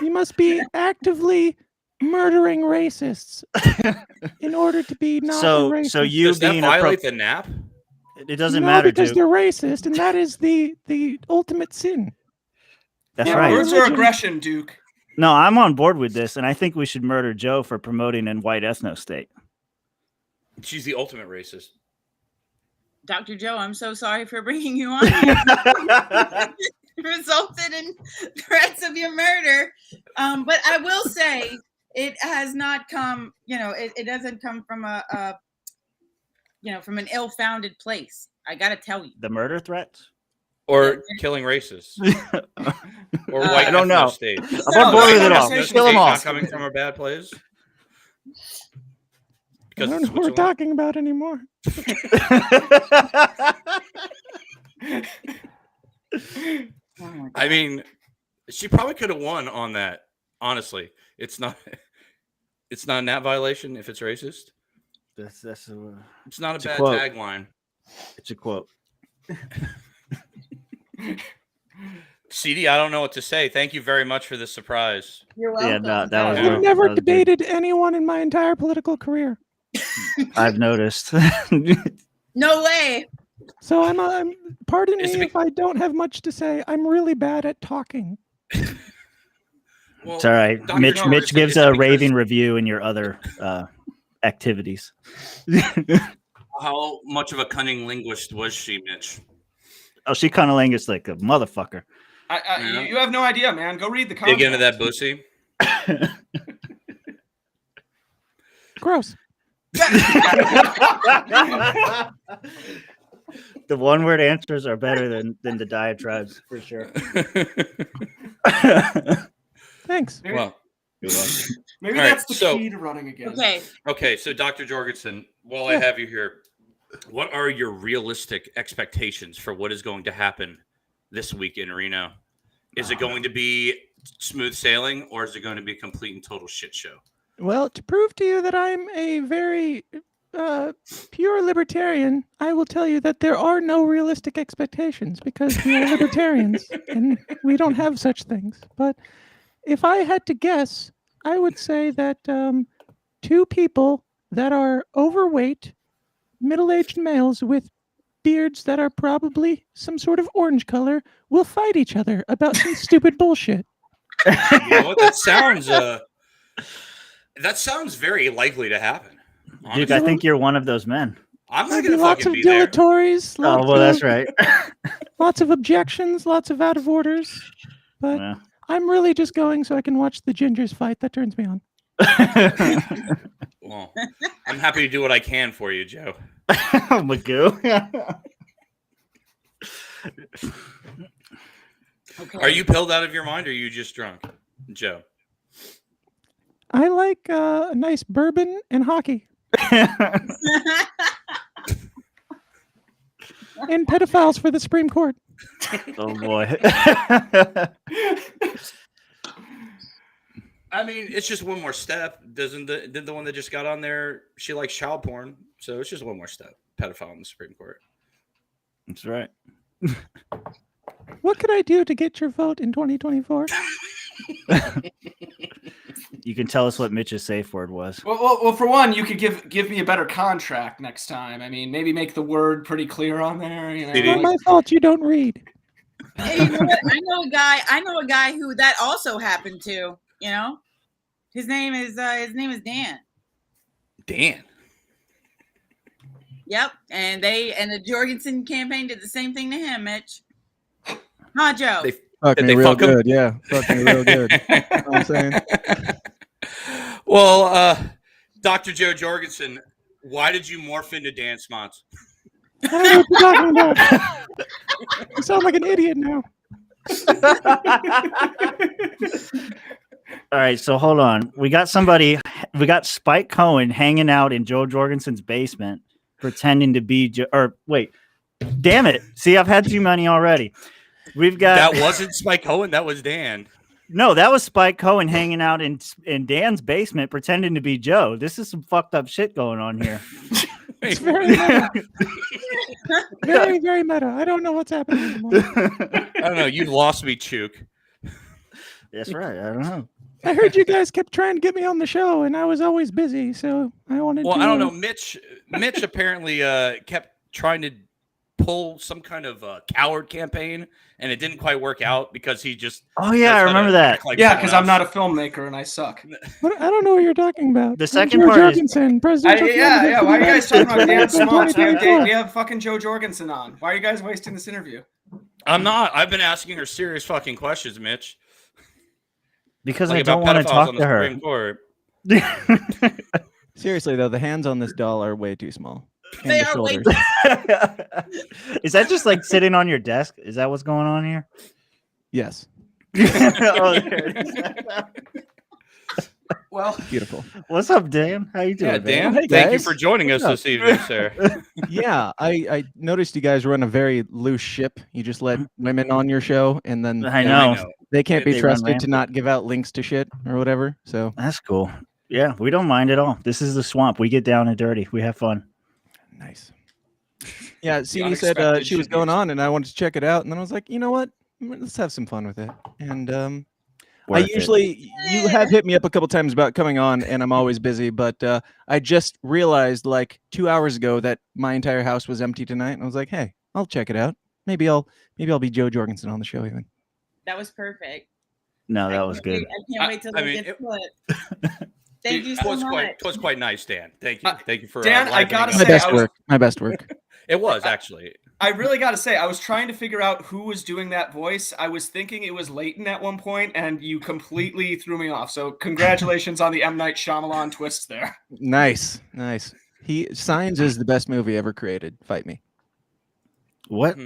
You must be actively murdering racists in order to be not a racist. So you Does that being violate the nap? It doesn't matter, because Duke. they're racist, and that is the ultimate sin. That's Yeah, right. words are aggression, Duke. No, I'm on board with this, and I think we should murder Joe for promoting a white ethno state. She's the ultimate racist. Dr. Joe, I'm so sorry for bringing you on. It resulted in threats of your murder. But I will say it has not come, it doesn't come from from an ill-founded place. I got to tell you. The murder threats? Or killing racists. Or white I don't know. states. I'm on board with it all. Kill them all. Not coming from a bad place. I don't know what we're talking about anymore. I mean, she probably could have won on that. Honestly, it's not a nap violation if it's racist. It's not a bad quote. tagline. It's a quote. CD, I don't know what to say. Thank you very much for this surprise. You're welcome. Yeah, that was. I've never debated anyone in my entire political career. I've noticed. No way. So I'm pardon me if I don't have much to say. I'm really bad at talking. Well, It's all right. Dr. Mitch Norris, gives it's a because- raving review in your other activities. How much of a cunning linguist was she, Mitch? Oh, she kind of language like a motherfucker. You have no idea, man. Go read the contract. Dig into that pussy. Gross. The one-word answers are better than the diatribes for sure. Thanks. Well, maybe all right, that's the key to running again. Okay. So Dr. Jorgensen, while I have you here, what are your realistic expectations for what is going to happen this week in Reno? Is it going to be smooth sailing, or is it going to be a complete and total shit show? Well, to prove to you that I'm a very pure libertarian, I will tell you that there are no realistic expectations because we are libertarians and we don't have such things. But if I had to guess, I would say that two people that are overweight, middle-aged males with beards that are probably some sort of orange color will fight each other about some stupid bullshit. You know what? That sounds very likely to happen. Duke, I think you're one of those men. I'm not There'll going be to lots fucking of be there. dilatories. Oh, well, that's right. Lots of objections, lots of out of orders. But Yeah. I'm really just going so I can watch the gingers fight. That turns me on. Well, I'm happy to do what I can for you, Joe. Magoo. Okay. Are you pilled out of your mind, or are you just drunk, Joe? I like a nice bourbon and hockey and pedophiles for the Supreme Court. Oh boy. I mean, it's just one more step. Didn't the one that just got on there? She likes child porn, so it's just one more step. Pedophile in the Supreme Court. That's right. What could I do to get your vote in 2024? You can tell us what Mitch's safe word was. Well, for one, you could give me a better contract next time. I mean, maybe make the word pretty clear on there. You know, It's not my fault you don't read. Hey, you know what? I know a guy who that also happened to. You know, his name is Dan. Dan. Yep, and the Jorgensen campaign did the same thing to him, Mitch. Huh, Joe? They Fuck Did me they real fuck him? good. Yeah, fuck me real good. You know what I'm saying? Well, Dr. Joe Jorgensen, why did you morph into Dan Smots? I don't know what you're talking about. You sound like an idiot now. All right, so hold on. We got Spike Cohen hanging out in Joe Jorgensen's basement, pretending to be wait, damn it. See, I've had too many already. We've got That wasn't Spike Cohen. That was Dan. No, that was Spike Cohen hanging out in Dan's basement, pretending to be Joe. This is some fucked up shit going on here. It's very meta. Very, very meta. I don't know what's happening anymore. I don't know. You lost me, Chook. That's right. I don't know. I heard you guys kept trying to get me on the show, and I was always busy, so I wanted Well, to. I don't know. Mitch apparently kept trying to pull some kind of coward campaign, and it didn't quite work out because he just. Oh yeah, I remember that. Like Yeah, someone because I'm else. not a filmmaker and I suck. What, I don't know what you're talking about. The I'm second Joe part is- Jorgensen, presidential candidate Yeah. for Why are the you guys United talking about States Dan for Smots? 2024. We have fucking Joe Jorgensen on. Why are you guys wasting this interview? I'm not. I've been asking her serious fucking questions, Mitch. Because Like I don't want to pedophiles talk on to the her. Supreme Court. Seriously though, the hands on this doll are way too small. And They the are way shoulders. Is that just like sitting on your desk? Is that what's going on here? Yes, Oh, there it is. Well, beautiful. What's up, Dan? How you doing, Yeah, man? Dan. Hey, Thank you guys. for joining us What's this evening, sir. Yeah, I noticed you guys run a very loose ship. You just let women on your show, and then I Yeah, know. they can't be They run trusted to not give out links to shit or whatever. So That's cool. Yeah, we don't mind at all. This is the swamp. We get down and dirty. We have fun. nice. Yeah, CD said unexpected she was should be going on, and I wanted to check it out, and then I was like, you know what? Let's have some fun with it. And I Worth it. usually you have hit me up a couple times about coming on, and I'm always busy. But I just realized like 2 hours ago that my entire house was empty tonight, and I was like, hey, I'll check it out. Maybe I'll be Joe Jorgensen on the show even. That was perfect. No, I that was can't good. wait- I can't wait till I it mean, gets split. Thank you It so was much. quite nice, Dan. Thank you. Thank you for Dan, I livening gotta up. My say, best I was- work. My best work. It was actually. I really got to say, I was trying to figure out who was doing that voice. I was thinking it was Leighton at one point, and you completely threw me off. So congratulations on the M. Night Shyamalan twist there. Nice. Signs is the best movie ever created. Fight me. What?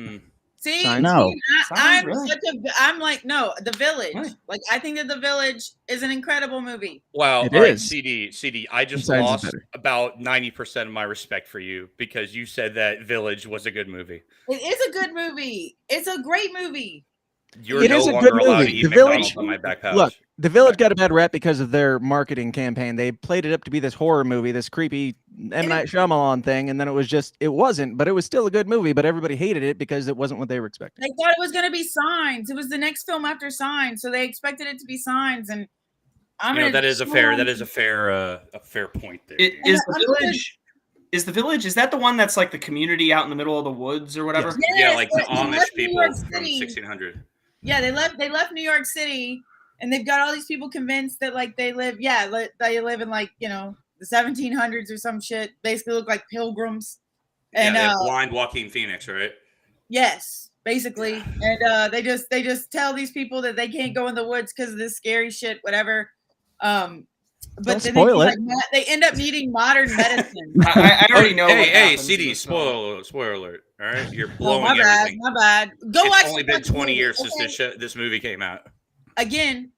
See, Signs? No. I'm Really? I'm like, no, The Village. Really? Like, I think that The Village is an incredible movie. Wow. It All right, is. CD. I just Signs is lost better. about 90% of my respect for you because you said that Village was a good movie. It is a good movie. It's a great movie. You're It no is a longer good allowed movie. to eat The McDonald's Village- on my back pouch. Look, The Village got a bad rap because of their marketing campaign. They played it up to be this horror movie, this creepy M. Night Shyamalan thing, and then it wasn't, but it was still a good movie, but everybody hated it because it wasn't what they were expecting. They thought it was going to be Signs. It was the next film after Signs, so they expected it to be Signs. And I'm You know, gonna that is a fair point there. Is I'm the village? Is the village? Is that the one that's like the community out in the middle of the woods or whatever? Yeah, Yes, like the they left Amish New people York from City. 1600. Yeah, they left New York City, and they've got all these people convinced that like they live in like, you know, the 1700s or some shit. Basically look like pilgrims. Yeah, And they have blind Joaquin Phoenix, right? yes, basically. And they just tell these people that they can't go in the woods because of this scary shit, whatever. But Don't then spoil they, it. they end up needing modern medicine. I already know. what Hey, happens in CD, this film. spoiler alert. All right, you're Oh, blowing my bad, everything. my bad. Go watch. It's only been the 20 movie, years since okay? this movie came out. Again,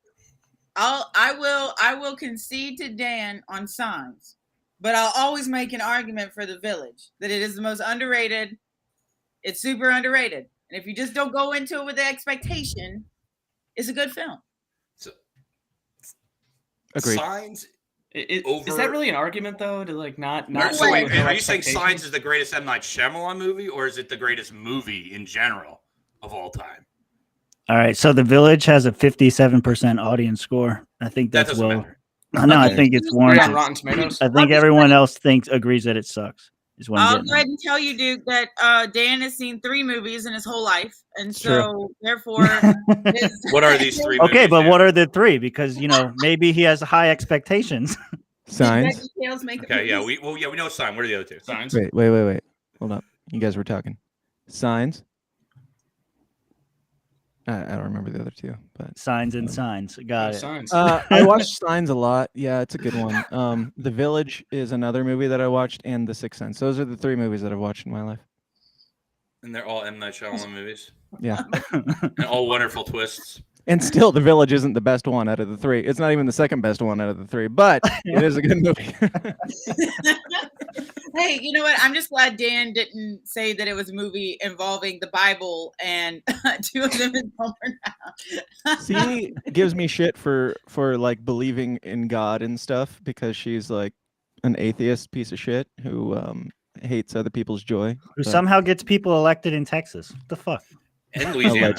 I will concede to Dan on Signs, but I'll always make an argument for The Village that it is the most underrated. It's super underrated, and if you just don't go into it with the expectation, it's a good film. So, Agreed. Signs. Is Over- that really an argument though? To like not No So way. wait, no are you saying expectations? Signs is the greatest M. Night Shyamalan movie, or is it the greatest movie in general of all time? All right, so The Village has a 57% audience score. I think That that's doesn't well. matter. No, I Okay. think it's Are you on warranted. Rotten Tomatoes? I think everyone else agrees that it sucks. Is what I'm I'll getting go ahead and tell you, Duke, that Dan has seen 3 movies in his whole life, and so therefore, What are these 3 at. Okay, movies, but Dan? what are the 3? Because maybe he has high expectations. Signs. Details make Okay, yeah, we know Sign. What are the other 2? Signs. Wait. Hold up. You guys were talking. Signs. I don't remember the other two, but Signs and Signs. Got it. Signs. I watched Signs a lot. Yeah, it's a good one. The Village is another movie that I watched, and The Sixth Sense. Those are the 3 movies that I've watched in my life. And they're all M. Night Shyamalan movies. Yeah. And all wonderful twists. And still, The Village isn't the best one out of the 3. It's not even the second best one out of the 3, but it is a good movie. Hey, you know what? I'm just glad Dan didn't say that it was a movie involving the Bible and 2 of them in Palmer now. C gives me shit for like believing in God and stuff because she's like an atheist piece of shit who hates other people's joy. Who but somehow gets people elected in Texas. What the fuck? And Louisiana.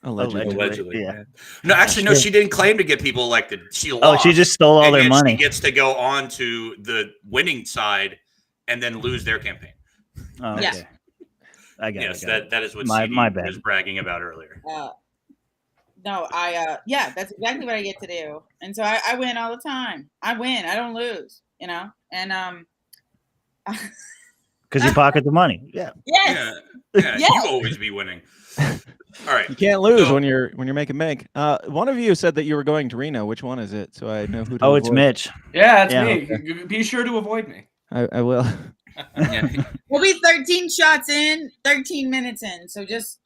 Allegedly. Yeah. No, actually, no, she didn't claim to get people elected. She lost. She just stole all and their yet money. She gets to go on to the winning side and then lose their campaign. Oh, okay. Yeah. I got Yes, it. that is what My CD bad. was bragging about earlier. No, yeah, that's exactly what I get to do. And so I win all the time. I win. I don't lose, you know? And Because you pocket the money. Yeah. yes. Yeah, Yes. you always be winning. All right. You can't lose So- when you're making bank. One of you said that you were going to Reno. Which one is it? So I know who to Oh, it's avoid. Mitch. Yeah, it's Yeah, me. Be sure to avoid me. I will. Yeah. We'll be 13 shots in, 13 minutes in. So just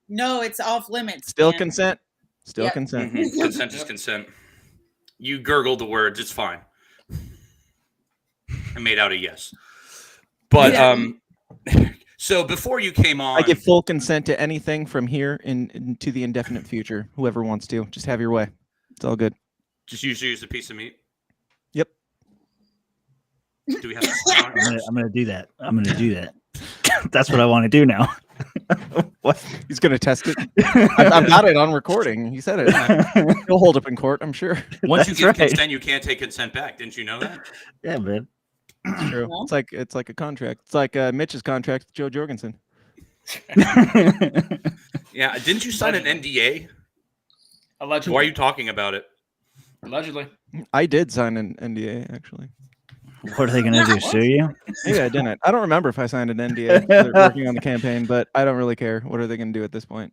know it's off limits. Still man. consent. Still Yep. consent. Mhm. Consent is consent. You gurgled the words. It's fine. I made out a yes. But so before you came on, I give full consent to anything from here into the indefinite future. Whoever wants to, just have your way. It's all good. just use a piece of meat. Yep. Do we have to I'm gonna do that. I'm gonna do that. That's what I want to do now. What? He's gonna test it. I've got it on recording. He said it. He'll hold up in court, I'm sure. Once you That's give right. consent, you can't take consent back. Didn't you know that? Yeah, man. It's true. Well. It's like a contract. It's like Mitch's contract with Joe Jorgensen. Yeah. Didn't you sign an NDA? Allegedly. Why are you talking about it? Allegedly. I did sign an NDA actually. What are they gonna do? Sue you? Maybe I didn't. I don't remember if I signed an NDA for working on the campaign, but I don't really care. What are they going to do at this point?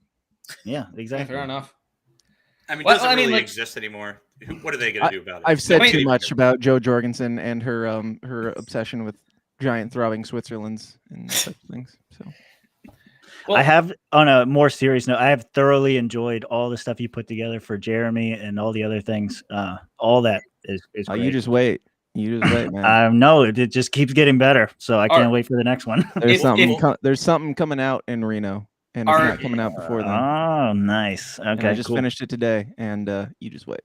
Yeah, Yeah, exactly. fair enough. I mean, Well, does it I mean, really like- exist anymore? What are they going to do about it? I've said Wait, too much about Joe Jorgensen and her obsession with giant throbbing Switzerlands and such things. So Well, I have, on a more serious note, I have thoroughly enjoyed all the stuff you put together for Jeremy and all the other things. All that is great. you just wait. You just wait, man. I know it just keeps getting better, so I can't Are- wait for the next one. There's if- something. if- There's something coming out in Reno, and it's Are- not coming out before then. Oh, nice. And Okay, I just cool. finished it today, and you just wait.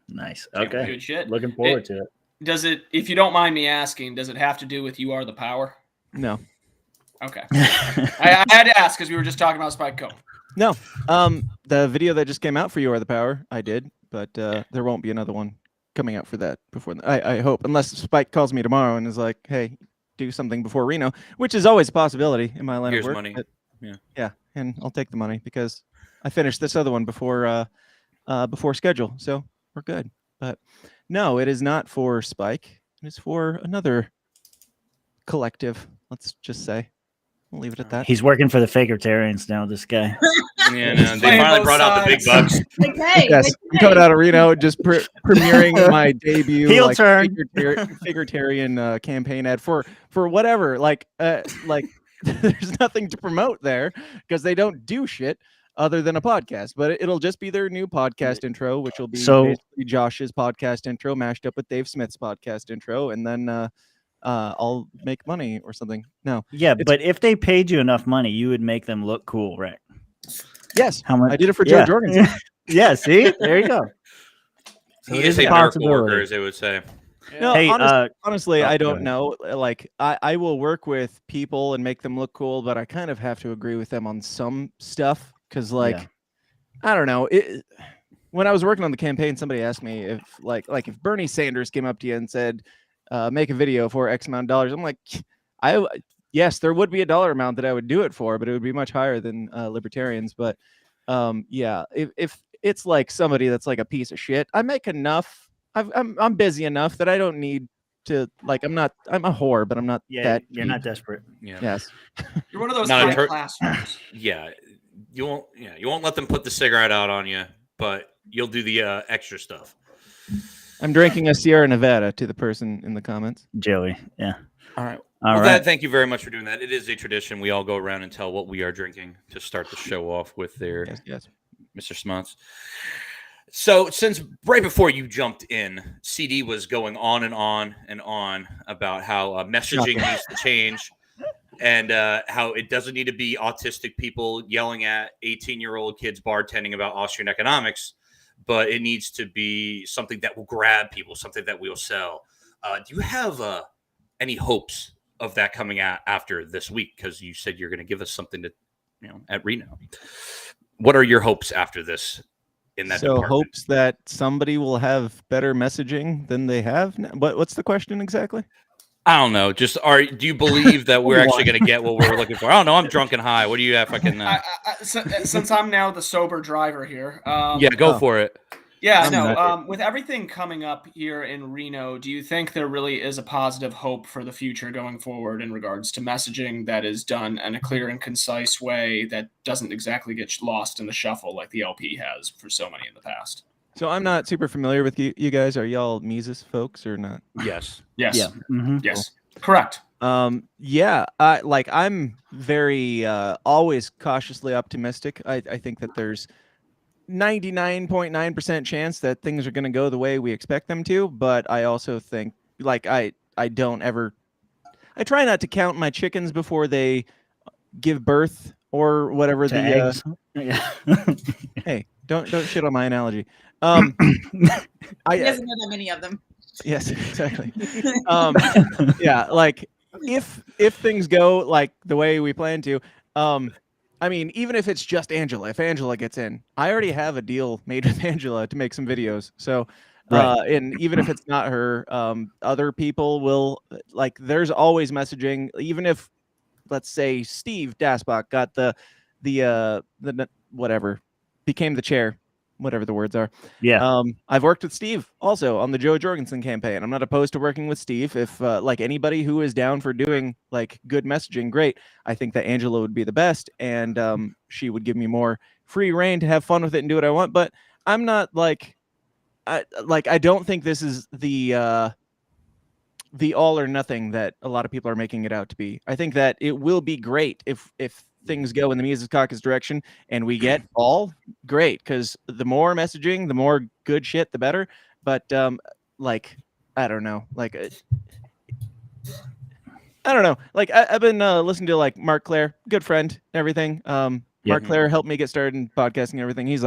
Nice. yeah, Okay, Good shit. looking forward to it. Does it, if you don't mind me asking, does it have to do with You Are the Power? No, Okay. I had to ask because we were just talking about Spike Coe. no. The video that just came out for You Are the Power, I did, but there won't be another one coming out for that before. I hope, unless Spike calls me tomorrow and is like, "Hey, do something before Reno," which is always a possibility in my line Here's of work. money. but- Yeah. yeah, and I'll take the money because I finished this other one before schedule, so we're good. But no, it is not for Spike. It is for another collective. Let's just say, we'll leave it at that. He's working for the Fakertarians now. This guy. Yeah, no, they Playing finally both brought out the big bucks. sides. Okay. Yes, I'm coming out of Reno, just premiering my debut Heel turn. Fakertarian campaign ad for whatever. Like there's nothing to promote there because they don't do shit other than a podcast. But it'll just be their new podcast intro, which will be So- basically Josh's podcast intro mashed up with Dave Smith's podcast intro, and then I'll make money or something. No, Yeah, It's- but if they paid you enough money, you would make them look cool, right? yes, How much? I did it for Joe Yeah. Jorgensen. Yeah, see, there you go. So He it is is a a miracle possibility. worker, as they would say. No, Hey, honestly, oh, I go don't ahead. know. Like, I will work with people and make them look cool, but I kind of have to agree with them on some stuff because, like, Yeah. I don't know. When I was working on the campaign, somebody asked me if, like if Bernie Sanders came up to you and said, "Make a video for X amount of dollars," I'm like, yes, there would be a dollar amount that I would do it for, but it would be much higher than libertarians. But yeah, if it's like somebody that's like a piece of shit, I make enough. I'm busy enough that I don't need to, like, I'm a whore, but I'm not Yeah, that you're cheap. not desperate. Yeah. Yes. You're one of those Not a high tur- class folks. Yeah. You won't let them put the cigarette out on you, but you'll do the extra stuff. I'm drinking a Sierra Nevada to the person in the comments. Joey. Yeah. All right. All Well, right. thank you very much for doing that. It is a tradition. We all go around and tell what we are drinking to start the show off with their Yes. Mr. Smuts. So, since right before you jumped in, CD was going on and on and on about how messaging needs to change and how it doesn't need to be autistic people yelling at 18-year-old kids bartending about Austrian economics, but it needs to be something that will grab people, something that will sell. Do you have any hopes of that coming out after this week? Because you said you're going to give us something to, at Reno. What are your hopes after this? In that department? Hopes that somebody will have better messaging than they have now? What's the question exactly? I don't know. Just do you believe that we're actually going to get what we're looking for? I don't know. I'm drunk and high. What do you have? Fucking. Since I'm now the sober driver here. Yeah, go for it. Yeah, with everything coming up here in Reno, do you think there really is a positive hope for the future going forward in regards to messaging that is done in a clear and concise way that doesn't exactly get lost in the shuffle like the LP has for so many in the past? So I'm not super familiar with you guys. Are y'all Mises folks or not? Yes. Yeah. Mm-hmm. Yes. Correct. I'm very always cautiously optimistic. I think that there's 99.9% chance that things are going to go the way we expect them to, but I also think I try not to count my chickens before they give birth or whatever To eggs. Yeah. Hey, don't shit on my analogy. He doesn't know that many of them. Yes, exactly. Yeah, like if things go like the way we plan to, I mean, even if it's just Angela, if Angela gets in, I already have a deal made with Angela to make some videos. So, and even if it's not her, other people will there's always messaging. Even if, let's say, Steve Dasbach got the whatever, became the chair, whatever the words are. Yeah. I've worked with Steve also on the Joe Jorgensen campaign. I'm not opposed to working with Steve. If anybody who is down for doing good messaging, great. I think that Angela would be the best, and she would give me more free reign to have fun with it and do what I want. But I'm not I don't think this is the all or nothing that a lot of people are making it out to be. I think that it will be great if things go in the Mises Caucus direction and we get all great, because the more messaging, the more good shit, the better. But I don't know, I don't know. I've been listening to Mark Claire, good friend, and everything. Mark Claire helped me get started in podcasting and everything. He's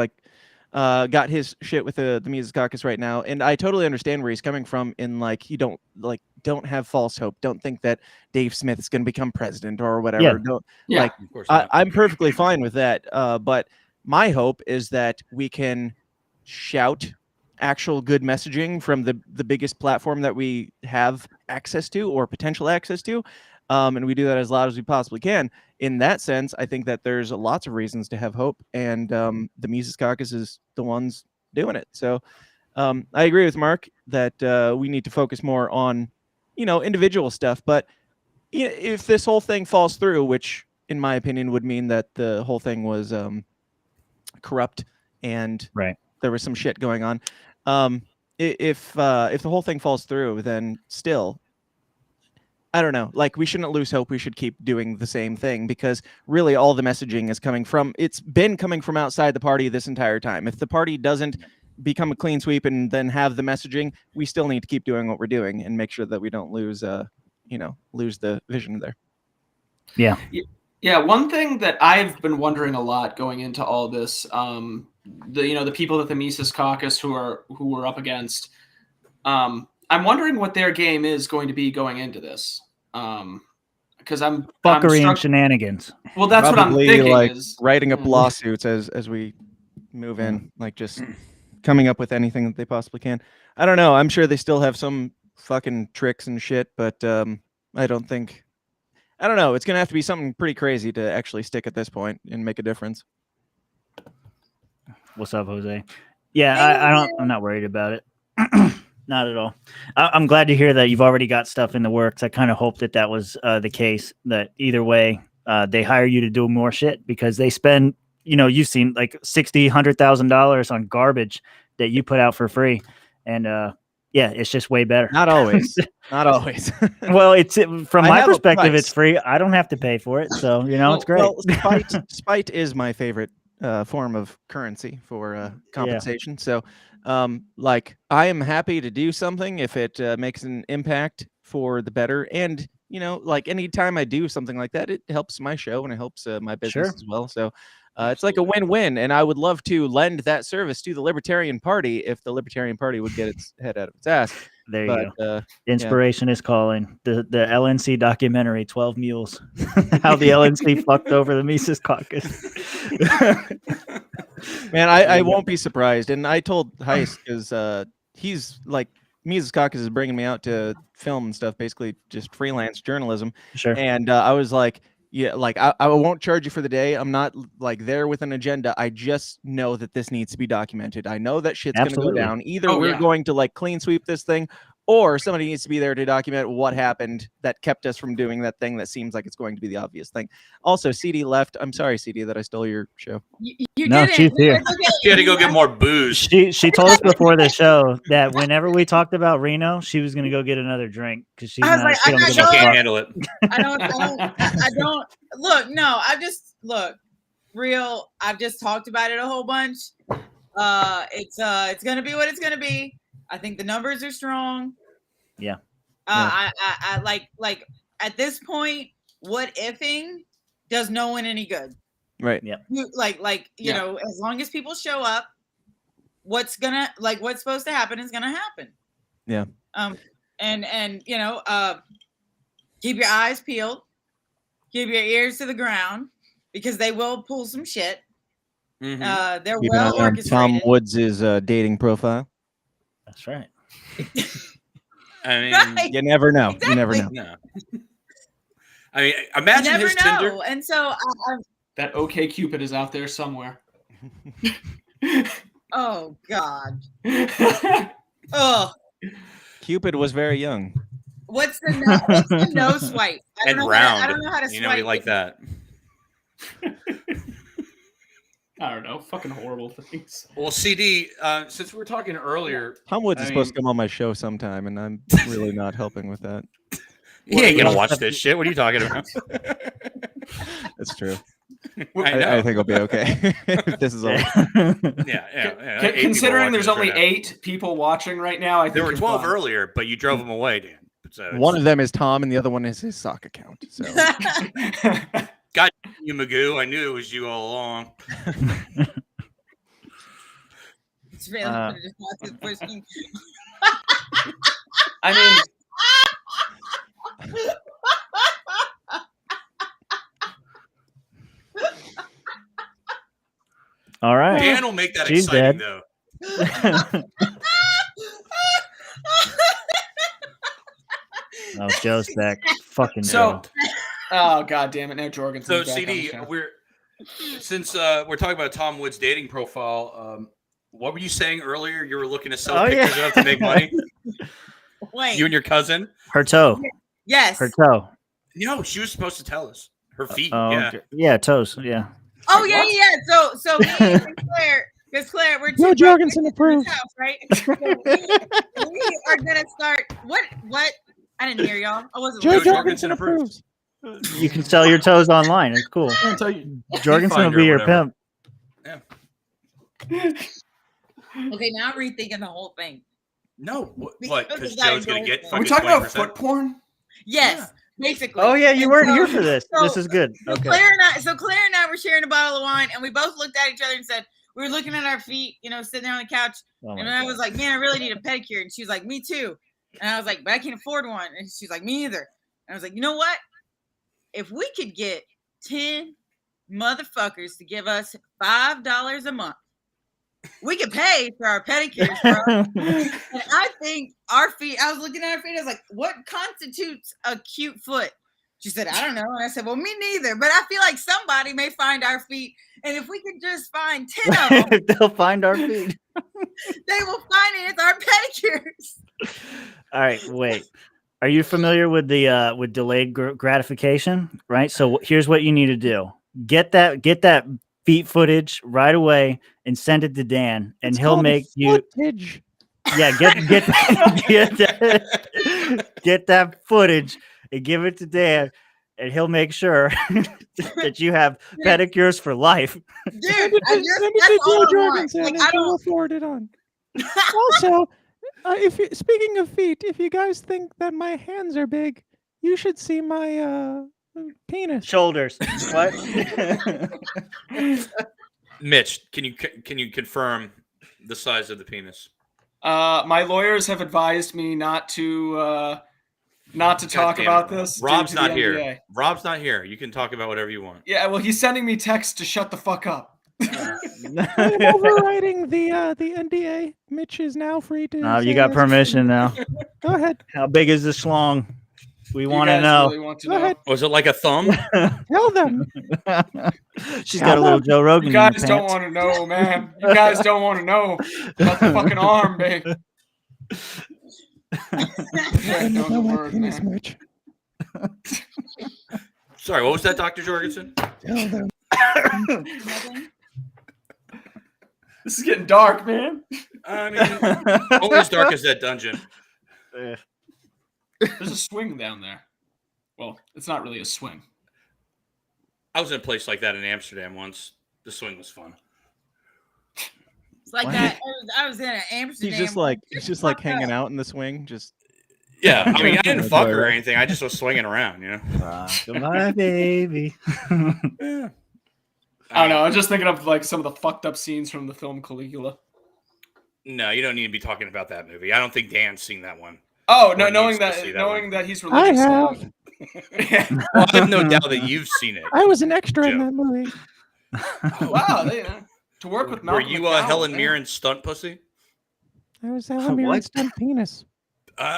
got his shit with the Mises Caucus right now, and I totally understand where he's coming from. In you don't have false hope. Don't think that Dave Smith is going to become president or whatever. Yeah. Of course not. I'm perfectly fine with that. But my hope is that we can shout actual good messaging from the biggest platform that we have access to or potential access to. And we do that as loud as we possibly can. In that sense, I think that there's lots of reasons to have hope, and the Mises Caucus is the ones doing it. So I agree with Mark that we need to focus more on, individual stuff. But if this whole thing falls through, which in my opinion would mean that the whole thing was corrupt and there was some shit going on. If the whole thing falls through, then still, I don't know. We shouldn't lose hope. We should keep doing the same thing, because really all the messaging is it's been coming from outside the party this entire time. If the party doesn't become a clean sweep and then have the messaging, we still need to keep doing what we're doing and make sure that we don't lose the vision there. Yeah. Yeah. One thing that I've been wondering a lot going into all this, the people at the Mises Caucus who are up against, I'm wondering what their game is going to be going into this. Because I'm fuckery and shenanigans. Well, that's probably what I'm thinking. Is writing up lawsuits as we move in, just coming up with anything that they possibly can. I don't know. I'm sure they still have some fucking tricks and shit, but I don't know. It's gonna have to be something pretty crazy to actually stick at this point and make a difference. What's up, Jose? Yeah, I'm not worried about it. Not at all. I'm glad to hear that you've already got stuff in the works. I kind of hoped that was the case, that either way, they hire you to do more shit, because they spend you've seen like $100,000 on garbage that you put out for free, and yeah, it's just way better. Not always. Not always. Well, from I my have a perspective, it's price. free. I don't have to pay for it, so it's great. Well, spite is my favorite form of currency for compensation. So, like, I am happy to do something if it makes an impact for the better. And like anytime I do something like that, it helps my show and it helps my business Sure. as well. So, it's like a win-win. And I would love to lend that service to the Libertarian Party if the Libertarian Party would get its head out of its ass. There you go. Yeah. Inspiration is calling. The LNC documentary, 12 Mules. How the LNC fucked over the Mises Caucus. Man, I won't be surprised. And I told Heist because he's like, Mises Caucus is bringing me out to film and stuff, basically just freelance journalism. Sure. And I was like, yeah, like I won't charge you for the day. I'm not like there with an agenda. I just know that this needs to be documented. I know that shit's going to go down. Either we're going to like clean sweep this thing, or somebody needs to be there to document what happened that kept us from doing that thing that seems like it's going to be the obvious thing. Also, CD left. I'm sorry, CD, that I stole your show. You No, didn't. she's here. It's okay. She had to go get more booze. She told us before the show that whenever we talked about Reno, she was going to go get another drink because she's I was not. like, She I'm don't not give She a going. can't fuck. handle it. I don't look. No, look. Real. I've just talked about it a whole bunch. It's gonna be what it's gonna be. I think the numbers are strong. Yeah. I like at this point, what ifing does no one any good. Right. Yeah. You know, as long as people show up, what's supposed to happen is gonna happen. Yeah. And keep your eyes peeled, keep your ears to the ground, because they will pull some shit. Mhm. They're Keep an well eye on orchestrated. Tom Woods' dating profile. That's right. I mean, Right. You never know. You never know. no. I mean, You imagine never his know. Tinder. And so, That OK Cupid is out there somewhere. oh God. Oh, Cupid was very young. what's the no swipe? I And don't know round. I don't know how to swipe. You know, you like that. I don't know. Fucking horrible things. Well, CD, since we were talking earlier, Tom Woods I is supposed mean- to come on my show sometime, and I'm really not helping with that. he ain't gonna watch this shit. What are you talking about? That's true. I know. I think I'll be okay. This is all. Yeah. 8 people Considering there's watching only this right 8 people watching right now, I think now. There were you're 12 fine. earlier, but you drove them away, Dan. So One of them is Tom, and the other one is his sock account. So you, Magoo. I knew it was you all along. It's really just not to push me. I mean, All right. Dan will make that She's exciting, dead. though. Oh, Joe's back. Fucking so, Joe. oh god damn it! Now Jorgensen's So, back on the CD, show. since we're talking about Tom Wood's dating profile, what were you saying earlier? You were looking to sell Oh, pictures yeah. of to make money. Wait. You and your cousin? Her toe. Yes. Her toe. No, she was supposed to tell us. Her feet. Oh, yeah. okay. Yeah, toes. Yeah. Oh yeah, yeah. So me and Claire, because Claire, we're Joe two Jorgensen brothers in approves. this house, right? So we are gonna start. What? I didn't hear y'all. I wasn't. Joe Joe listening. Jorgensen Jorgensen approves. approves. You can sell your toes online. It's cool. Jorgensen will be your pimp. Okay, now I'm rethinking the whole thing. No, what? Because Because of that Joe's going to get endorsement. Are we fucking talking about 20%? foot porn? Yes, basically. Oh yeah, you And weren't so- here for this. so- This is good. So Okay. Claire and I were sharing a bottle of wine, and we both looked at each other and said, we were looking at our feet, sitting there on the couch. Oh my And I God. was like, man, I really need a pedicure. And she was like, me too. And I was like, but I can't afford one. And she's like, me either. And I was like, you know what? If we could get 10 motherfuckers to give us $5 a month, we could pay for our pedicures, bro. And I think our feet, I was looking at our feet, I was like, what constitutes a cute foot? She said, I don't know. And I said, well, me neither. But I feel like somebody may find our feet. And if we could just find 10 of them, They'll find our feet. they will finance our pedicures. All right, wait. Are you familiar with the delayed gratification? Right. So here's what you need to do: get that feet footage right away and send it to Dan, and It's he'll called make you. footage. Yeah, get get that footage and give it to Dan, and he'll make sure that you have pedicures for life. Dude, Send it that's to all Joe I want. Jorgensen, Like, and I he will don't. forward it on. Also, speaking of feet, if you guys think that my hands are big, you should see my penis. Shoulders. What? Mitch, can you confirm the size of the penis? My lawyers have advised me not to talk damn about it. this. Rob's due to the not here. NDA. Rob's not here. You can talk about whatever you want. Yeah, well, he's sending me texts to shut the fuck up. I'm overriding the NDA. Mitch is now free to. No, you say got as- permission now. Go ahead. How big is the schlong? We You want to guys know. really want to Go know? ahead. Was it like a thumb? Tell them. She's got a little Joe Rogan. You guys in her don't pants. want to know, man. You guys don't want to know about the fucking arm, babe. Tell Know the them my word, penis, man. Mitch. Sorry, what was that, Dr. Jorgensen? Tell them. This is getting dark, man. I mean, only as dark as that dungeon. There's a swing down there. Well, it's not really a swing. I was in a place like that in Amsterdam once. The swing was fun. It's like What? that. I was in Amsterdam. He's just like hanging out in the swing, just Yeah, I mean, I didn't That's fuck right. her or anything. I just was swinging around, you know. Goodbye, baby. Yeah. I don't know. I'm just thinking of like some of the fucked up scenes from the film Caligula. No, you don't need to be talking about that movie. I don't think Dan's seen that one. Oh no, Or knowing needs to see that, that knowing that he's I religious. have. Yeah. Well, I have no doubt that you've seen it. I was an extra in Joe. that movie. Oh, wow, to work with Were Malcolm you McDowell, Helen man. Mirren's stunt pussy? I was Helen Mirren's What? stunt penis. That's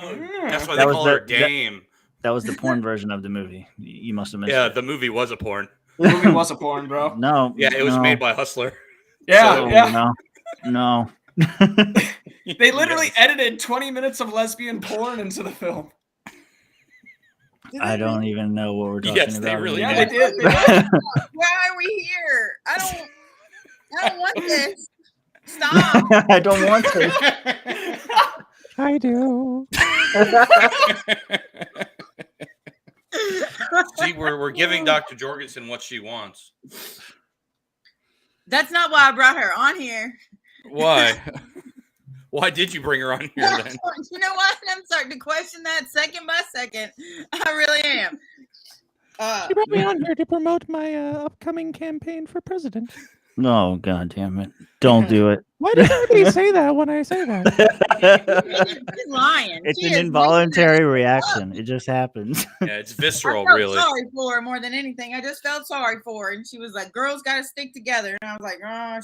why That they was call her the- Dame. That was the porn version of the movie. You must have missed Yeah, it. the movie was a porn. The movie was a porn, bro. No. Yeah, it was no, made by Hustler. Yeah, no, yeah. No. They literally Yes. edited 20 minutes of lesbian porn into the film. I don't even know what we're talking Yes, about. they really Yeah, did. they did. They did. Why are we here? I don't want this. Stop. I don't want to. I do. See, we're giving Dr. Jorgensen what she wants. That's not why I brought her on here. Why? Why did you bring her on here then? You know what? I'm starting to question that second by second. I really am. She brought me on here to promote my upcoming campaign for president. No, god damn it. Don't do it. Why does everybody say that when I say that? She's lying. It's She an is involuntary reaction. It just happens. Yeah, it's I visceral, felt really. sorry for her more than anything. I just felt sorry for her, and she was like, "Girls got to stick together," and I was like, "Oh, I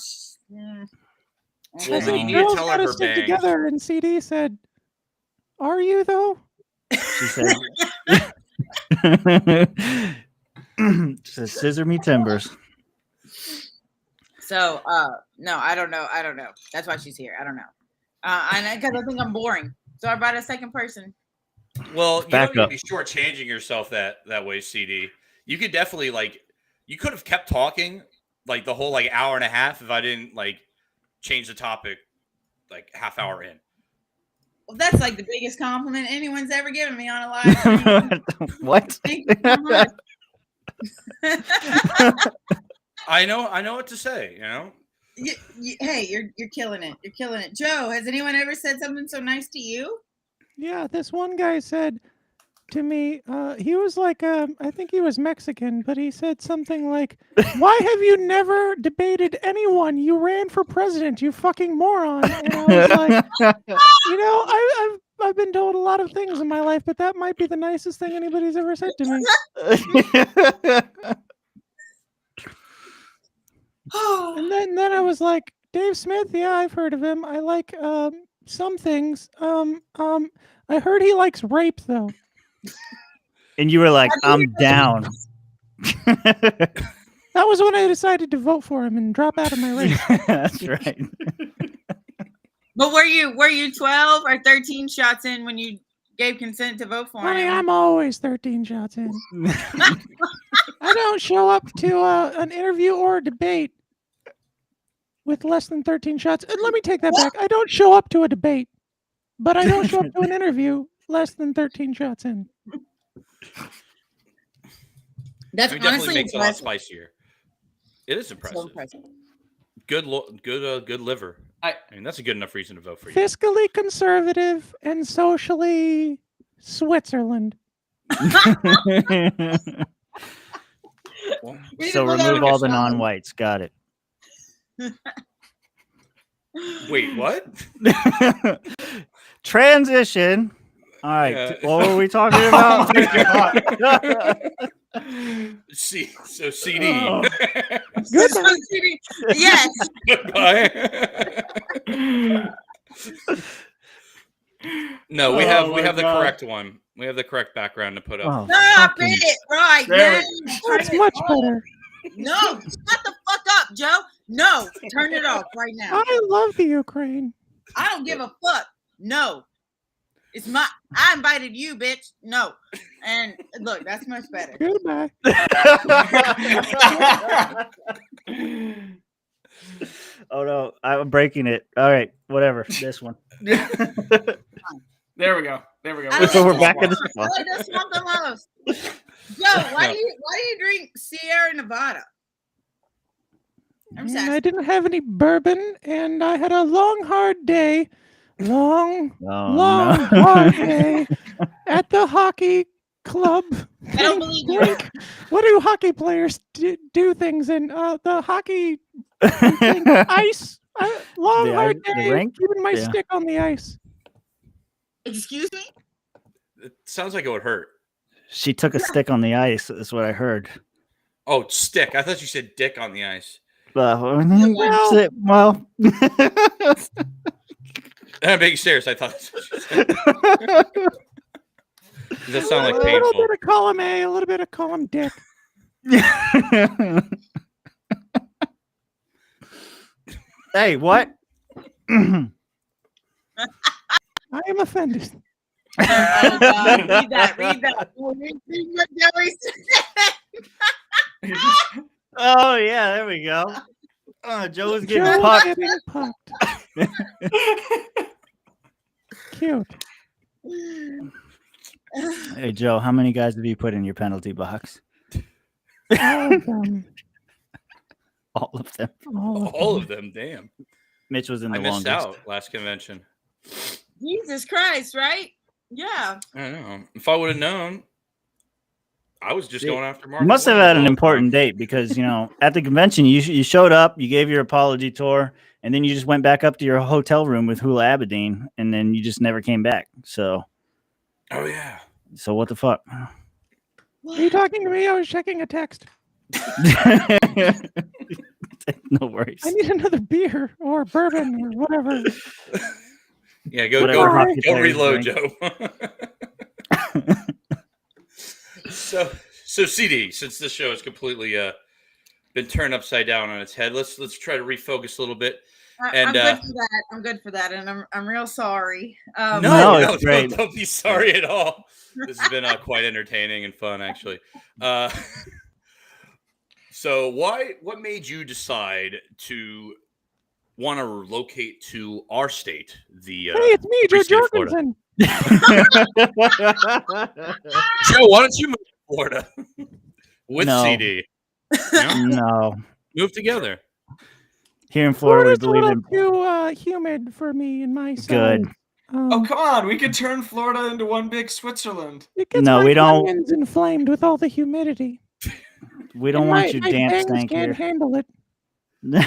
Well, said, you need to girls tell her gotta her stick bangs. together, and CD said, "Are you though?" She said, she said, scissor me timbers. So, no, I don't know. That's why she's here. I don't know. And because I think I'm boring, so I brought a second person. Well, you Back don't need up. to be shortchanging yourself that way, CD. You could definitely you could have kept talking like the whole hour and a half if I didn't change the topic half hour in. Well, that's like the biggest compliment anyone's ever given me on a live stream. What? Thank you so much. I know what to say, you know? Hey, you're killing it. You're killing it. Joe, has anyone ever said something so nice to you? Yeah, this one guy said to me, he was like, I think he was Mexican, but he said something like, "Why have you never debated anyone? You ran for president, you fucking moron." And I was like, I've been told a lot of things in my life, but that might be the nicest thing anybody's ever said to me. And then I was like, Dave Smith, yeah, I've heard of him. I like some things. I heard he likes rape though. And you were like, I'm down. That was when I decided to vote for him and drop out of my race. That's right. But were you 12 or 13 shots in when you gave consent to vote for Honey, him? I'm always 13 shots in. I don't show up to an interview or a debate with less than 13 shots. And let me take that back. I don't show up to a debate, but I don't show up to an interview less than 13 shots in. That's It definitely honestly makes it a lot impressive. spicier. It is impressive. So impressive. Good liver. I mean, that's a good enough reason to vote for you. Fiscally conservative and socially Switzerland. So remove all the non-whites. Got it. Wait, what? Transition. All right. Yeah. What were we talking about? So CD. Oh. Yes. Goodbye. No, we have the correct one. We have the correct background to put up. Oh, Stop fucking- it. Right. There Yes. That's Turn it much off. better. No. Shut the fuck up, Joe. No. Turn it off right now. I love the Ukraine. I don't give a fuck. No. I invited you, bitch. No. And look, that's much better. Goodbye. Oh no, I'm breaking it. All right, whatever. This one. There we go. There we go. I So like we're back in this the one. I like this one the most. Joe, why do you drink Sierra Nevada? I'm And sad. I didn't have any bourbon, and I had a long, hard day. Long, hard day at the hockey club. I don't believe you. Like, what do hockey players do things in? The hockey thing, ice. Long, The hard ice- the day. rink? Keeping my Yeah. stick on the ice. Excuse me? It sounds like it would hurt. She took a stick on the ice. That's what I heard. Oh, stick. I thought you said dick on the ice. Well, I'm being serious. I thought that's what you said. Does that sound like A little painful? bit of column A, a little bit of column Dick. Hey, what? I am offended. Oh, God. Read that. Read what Joey said. Oh yeah, there we go. Joe was getting Joe's pucked. getting pucked. Cute. Hey Joe, how many guys have you put in your penalty box? All of them. All of them. All of them. Damn. Mitch was in the I missed longest. out last convention. Jesus Christ, right? Yeah. I don't know. If I would have known, I was just going after Mark. You must have had an important date because at the convention you showed up, you gave your apology tour, and then you just went back up to your hotel room with Hula Aberdeen, and then you just never came back. So Oh yeah. what the fuck? Are you talking to me? I was checking a text. No worries. I need another beer or bourbon or whatever. Yeah, go Whatever hockey go players reload, drink. Joe. So CD, since this show has completely been turned upside down on its head, let's try to refocus a little bit. And I'm good for that. I'm good for that, and I'm real sorry. No, it's great. Don't be sorry at all. This has been quite entertaining and fun, actually. So what made you decide to want to relocate to our state? Hey, it's me, Joe free state of Florida. Jorgensen. Joe, why don't you move to Florida with No. CD? Yeah? No. Move together. Here in Florida, we Florida's a believe little in too humid for me and my size. good. Oh, come on. We could turn Florida into one big Switzerland. It gets No, my we don't- onions inflamed with all the humidity. We don't And want my- you my damp bangs stank can't here. handle it. You're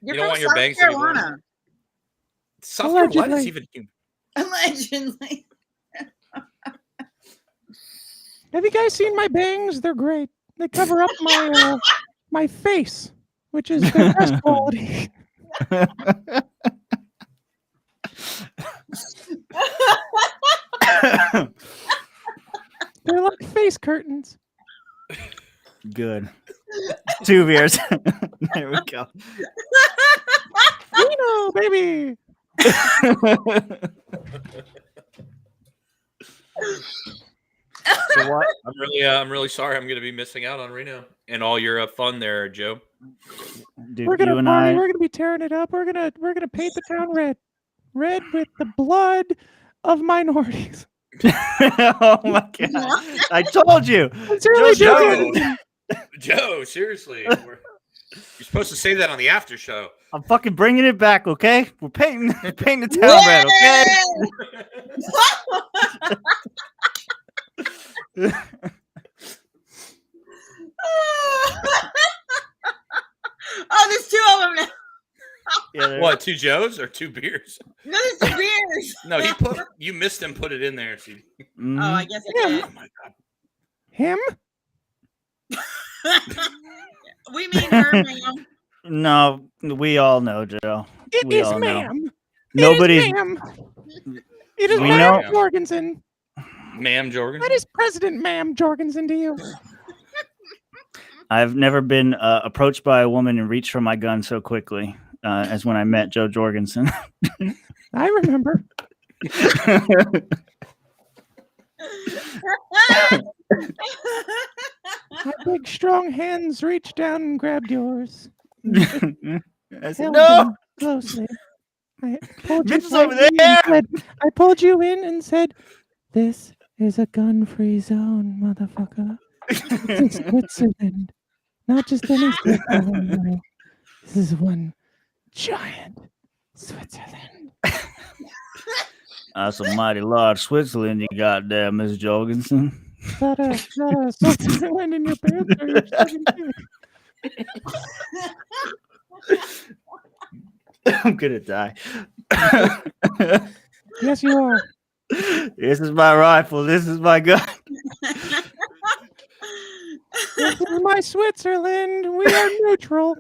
You don't from want your South bangs to be blown? Carolina. South Carolina is Allegedly. even humid. Allegedly. Have you guys seen my bangs? They're great. They cover up my my face, which is the best quality. They're like face curtains. Good. 2 beers. There we go. Reno, baby. So what? I'm really sorry. I'm going to be missing out on Reno and all your fun there, Joe. Dude, We're gonna you and party. I. We're gonna be tearing it up. We're gonna paint the town red with the blood of minorities. Oh my god! I told you, Sincerely, Joe Joe. Jorgensen. Joe, seriously. You're supposed to say that on the after show. I'm fucking bringing it back, okay? We're painting the town red, okay? Oh, there's two of them now. Yeah, What, 2 Joes or 2 beers? No, there's two beers. No, you missed him, put it in there. So mhm. Oh, I guess I did. oh my God. Him? We mean her, ma'am. No, we all know, Joe. It We is all know. ma'am. Nobody's. It is ma'am. It is We Ma'am know. Jorgensen. Ma'am Jorgensen. That is President Ma'am Jorgensen to you. I've never been approached by a woman and reached for my gun so quickly as when I met Joe Jorgensen. I remember. My big, strong hands reached down and grabbed yours. I said, Held no, them closely. I pulled you Mitch is over lightly and there. said- I pulled you in and said, "This is a gun-free zone, motherfucker. It's Switzerland, not just any Switzerland. No. This is one giant Switzerland." That's a mighty large Switzerland you got there, Miss Jorgensen. Is that a Switzerland in your pants? Or your fucking dick? I'm gonna die. Yes, you are. This is my rifle. This is my gun. This is my Switzerland. We are neutral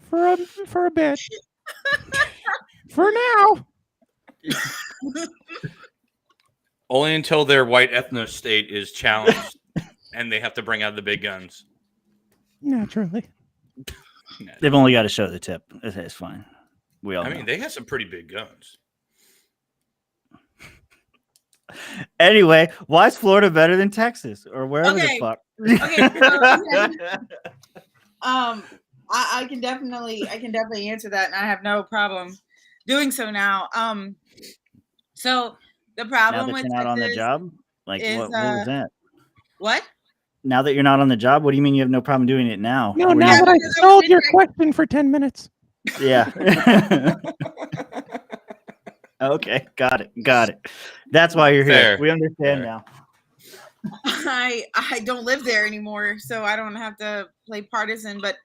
for a bit. For now. Only until their white ethno state is challenged and they have to bring out the big guns. Naturally. They've only got to show the tip. It's fine. We all I know. mean, they have some pretty big guns. Anyway, why is Florida better than Texas or wherever the Okay. fuck? Okay, I can definitely answer that, and I have no problem doing so now. So the Now problem that with you're not on the Texas job, like is, what was that? what? Now that you're not on the job, what do you mean you have no problem doing it now? No, Were now you- that I because I stalled was your in question for 10 minutes. Yeah. Okay, got it. That's why you're here. Fair. We understand Fair. now. I don't live there anymore, so I don't have to play partisan. But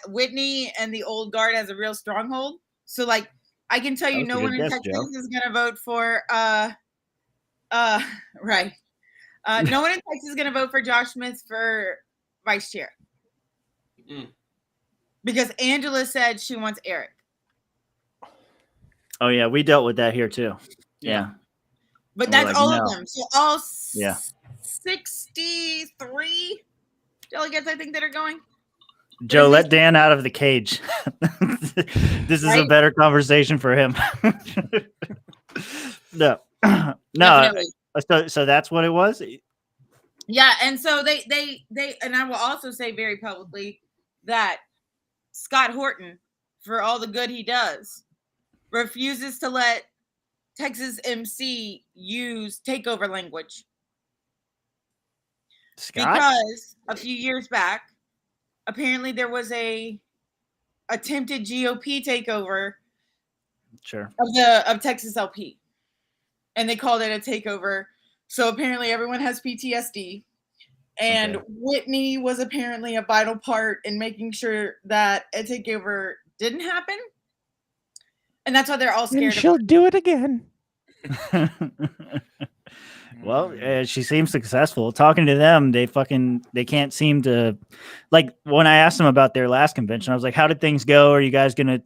Whitney and the old guard has a real stronghold. So like I can tell you, That was no a one good in guess, Texas Joe. is gonna vote for right. No one in Texas is gonna vote for Josh Smith for vice chair. Mm. Because Angela said she wants Eric. Oh yeah, we dealt with that here too. Yeah. But We're that's like, all no. of them. So all Yeah. 63 delegates, I think, that are going. Joe, is let Dan out of the cage. This is a Right? better conversation for him. No. No. Definitely. So that's what it was? Yeah, and so they and I will also say very publicly that Scott Horton, for all the good he does, refuses to let Texas MC use takeover language. Scott? Because a few years back, apparently there was a attempted GOP takeover Sure. of Texas LP, and they called it a takeover. So apparently everyone has PTSD, and Okay. Whitney was apparently a vital part in making sure that a takeover didn't happen, and that's why they're all And scared. she'll do it again. Well, she seems successful. Talking to them, they can't seem to, like, when I asked them about their last convention, I was like, how did things go? Are you guys gonna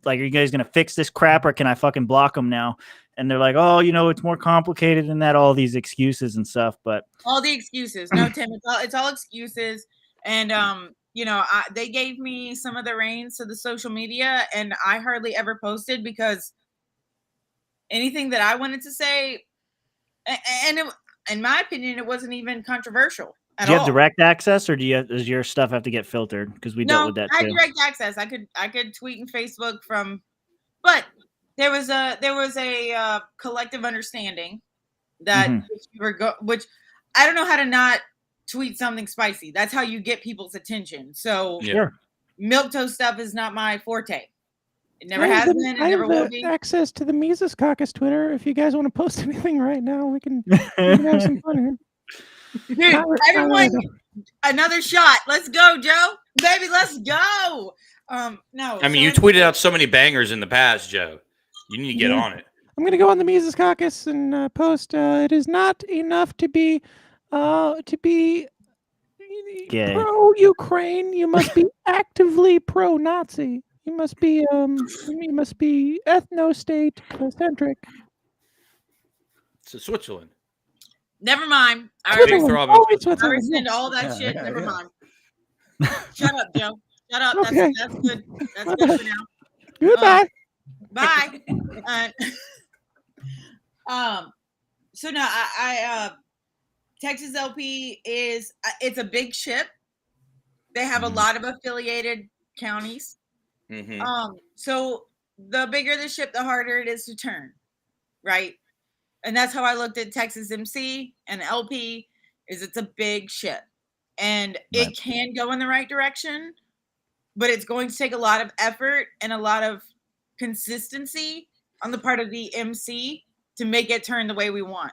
fix this crap, or can I fucking block them now? And they're like, oh, it's more complicated than that, all these excuses and stuff. But All the excuses. No, Tim, it's all excuses. And they gave me some of the reins to the social media, and I hardly ever posted because anything that I wanted to say, and in my opinion, it wasn't even controversial at Do you all. have direct access, or does your stuff have to get filtered? Because we dealt with that I had too. direct access. I could tweet and Facebook from, but there was a collective understanding that which I don't know how to not tweet something spicy. That's how you get people's attention. So Sure. milquetoast stuff is not my forte. It never I has have been. It I never have will the be. access to the Mises Caucus Twitter. If you guys want to post anything right now, we can have some fun here. Dude, everyone, another shot. Let's go, Joe. Baby, let's go. No. I mean, you tweeted out so many bangers in the past, Joe. You need to get on it. I'm gonna go on the Mises Caucus and post. It is not enough to be Gay. pro-Ukraine. You must be actively pro-Nazi. You must be ethno-state centric. So Switzerland. Never mind. I Switzerland. already Always Switzerland. rescind all that shit. yeah, Never yeah. mind. Shut up, Joe. Shut up. Okay. That's good. That's good for now. Goodbye. Bye. So no, I Texas LP is it's a big ship. They have a lot of affiliated counties. Mm-hmm. So the bigger the ship, the harder it is to turn, right? And that's how I looked at Texas MC and LP. Is it's a big ship, and it can go in the right direction, but it's going to take a lot of effort and a lot of consistency on the part of the MC to make it turn the way we want.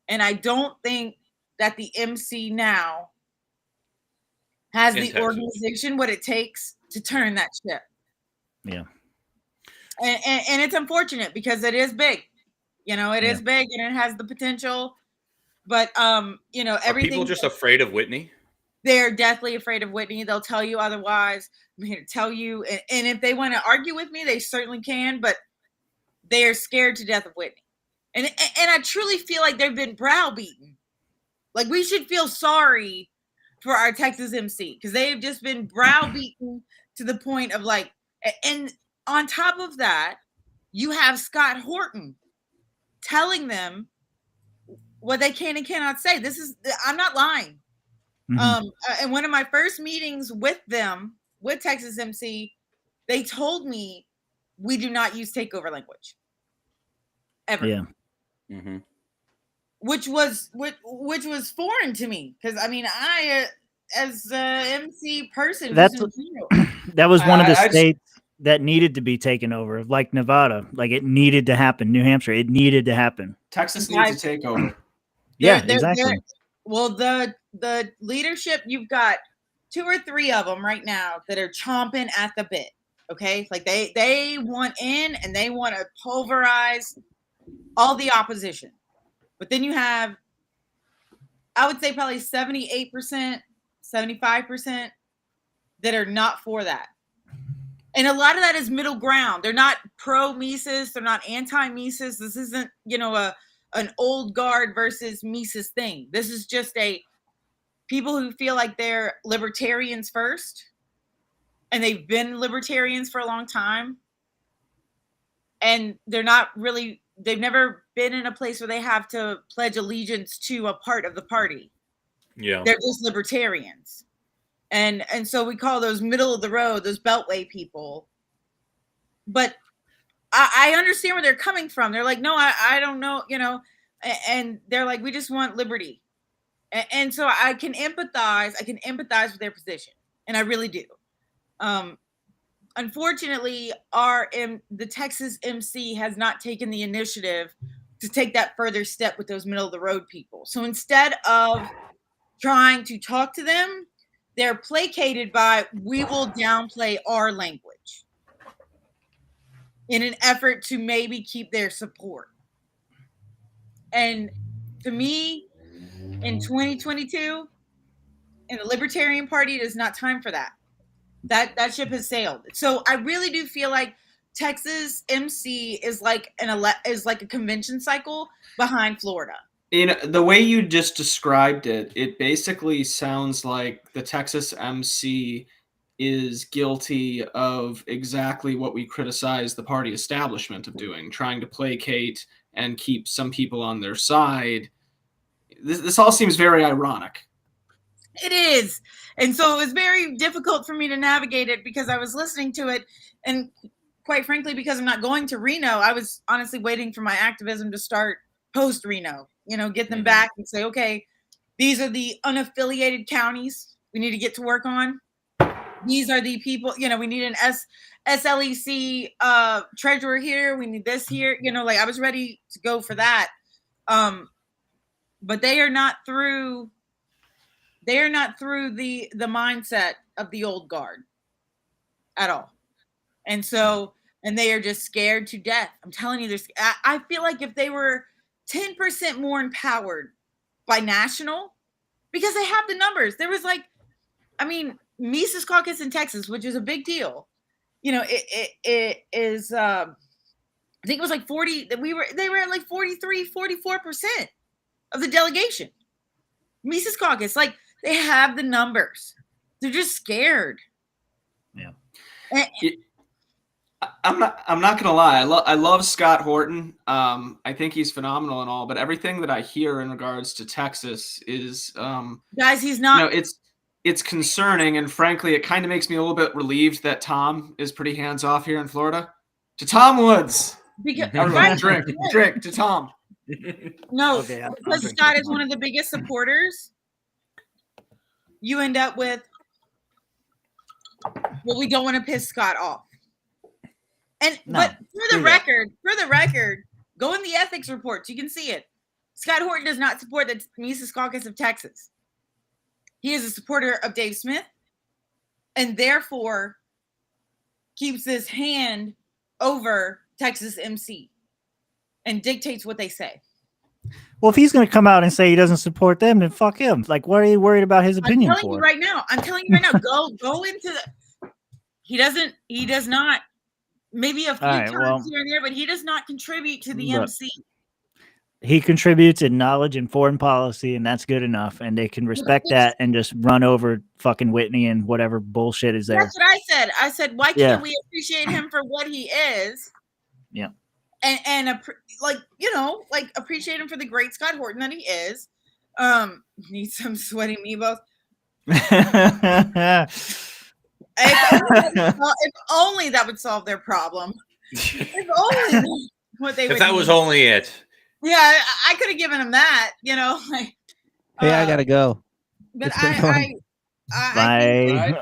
And I don't think that the MC now has the organization what it takes to turn that ship. Yeah. And it's unfortunate because it is big. It is big and it has the potential. But everything. Are people just afraid of Whitney? They're deathly afraid of Whitney. They'll tell you otherwise. I'm here to tell you. And if they want to argue with me, they certainly can. But they are scared to death of Whitney. And I truly feel like they've been browbeaten. Like, we should feel sorry for our Texas MC because they've just been browbeaten to the point of like, and on top of that, you have Scott Horton telling them what they can and cannot say. I'm not lying. Mm-hmm. In one of my first meetings with them, with Texas MC, they told me we do not use takeover language ever. Yeah. Mm-hmm. Which was foreign to me because I as a MC person that was one of the states that needed to be taken over, like Nevada. Like, it needed to happen. New Hampshire, it needed to happen. Texas needs a takeover. Yeah, exactly. Well, the leadership, you've got 2 or 3 of them right now that are chomping at the bit. Okay, like they want in and they want to pulverize all the opposition. But then you have, I would say probably 78%, 75% that are not for that. And a lot of that is middle ground. They're not pro-Mises. They're not anti-Mises. This isn't, an old guard versus Mises thing. This is just people who feel like they're libertarians first. And they've been libertarians for a long time. And they're not really, they've never been in a place where they have to pledge allegiance to a part of the party. Yeah. They're just libertarians. And so we call those middle of the road, those beltway people. But I understand where they're coming from. They're like, no, I don't know, and they're like, we just want liberty. And so I can empathize with their position. And I really do. Unfortunately, the Texas MC has not taken the initiative to take that further step with those middle of the road people. So instead of trying to talk to them, they're placated by, we will downplay our language in an effort to maybe keep their support. And to me, in 2022, in the Libertarian Party, it is not time for that. That ship has sailed. So I really do feel like Texas MC is like a convention cycle behind Florida. The way you just described it, it basically sounds like the Texas MC is guilty of exactly what we criticize the party establishment of doing, trying to placate and keep some people on their side. this all seems very ironic. It is. And so it was very difficult for me to navigate it because I was listening to it. And quite frankly, because I'm not going to Reno, I was honestly waiting for my activism to start post Reno, get them back and say, okay, these are the unaffiliated counties we need to get to work on. These are the people, we need an SLEC treasurer here. We need this here. I was ready to go for that. But they are not through the mindset of the old guard at all. And so, and they are just scared to death. I'm telling you, I feel like if they were 10% more empowered by national, because they have the numbers. There was Mises Caucus in Texas, which is a big deal. It is, I think it was like 40, they were at like 43, 44% of the delegation. Mises Caucus, they have the numbers. They're just scared. Yeah. I'm not gonna lie. I love Scott Horton. I think he's phenomenal and all, but everything that I hear in regards to Texas is guys, he's not. It's concerning, and frankly, it kind of makes me a little bit relieved that Tom is pretty hands off here in Florida. To Tom Woods, everyone, drink to Tom. No, because Scott is one of the biggest supporters. You end up with, we don't want to piss Scott off. But for the record, go in the ethics reports. You can see it. Scott Horton does not support the Mises Caucus of Texas. He is a supporter of Dave Smith, and therefore keeps his hand over Texas MC and dictates what they say. Well, if he's going to come out and say he doesn't support them, then fuck him. What are you worried about his opinion for? I'm telling you right now. Go into the. He does not. Maybe a few times here and there, but he does not contribute to the MC. He contributes in knowledge and foreign policy, and that's good enough. And they can respect that and just run over fucking Whitney and whatever bullshit is there. That's what I said. I said, why can't we appreciate him for what he is? Yeah. And appreciate him for the great Scott Horton that he is. Need some sweaty meatballs. If only that would solve their problem. If only what they would. If that was only it. Yeah, I could have given him that. Hey, I gotta go. But Bye.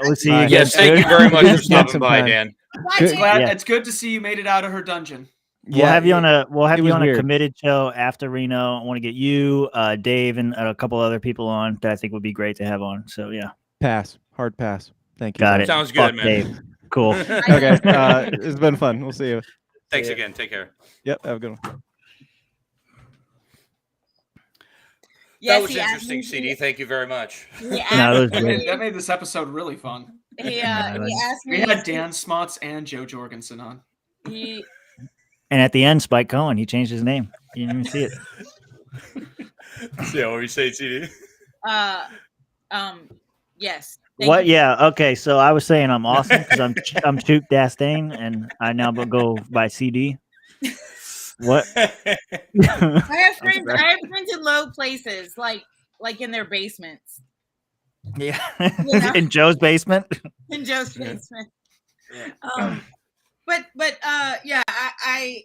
We'll see you again. Yes, thank you very much for stopping by, Dan. It's good to see you made it out of her dungeon. We'll have you on a committed show after Reno. I want to get you, Dave, and a couple other people on that I think would be great to have on. So yeah. Hard pass. Thank you. Got it. Sounds good, man. Dave. Cool. Okay. It's been fun. We'll see you. Thanks again. Take care. Yep. Have a good one. That was interesting, CD. Thank you very much. That made this episode really fun. He asked me. We had Dan Smots and Joe Jorgensen on. And at the end, Spike Cohen, he changed his name. You didn't even see it. Yeah, what were you saying, CD? Yes. What? Yeah. Okay. So I was saying I'm awesome because I'm Chook Dastain, and I now go by CD. What? I have friends in low places, like in their basements. Yeah. In Joe's basement. In Joe's basement. But yeah, I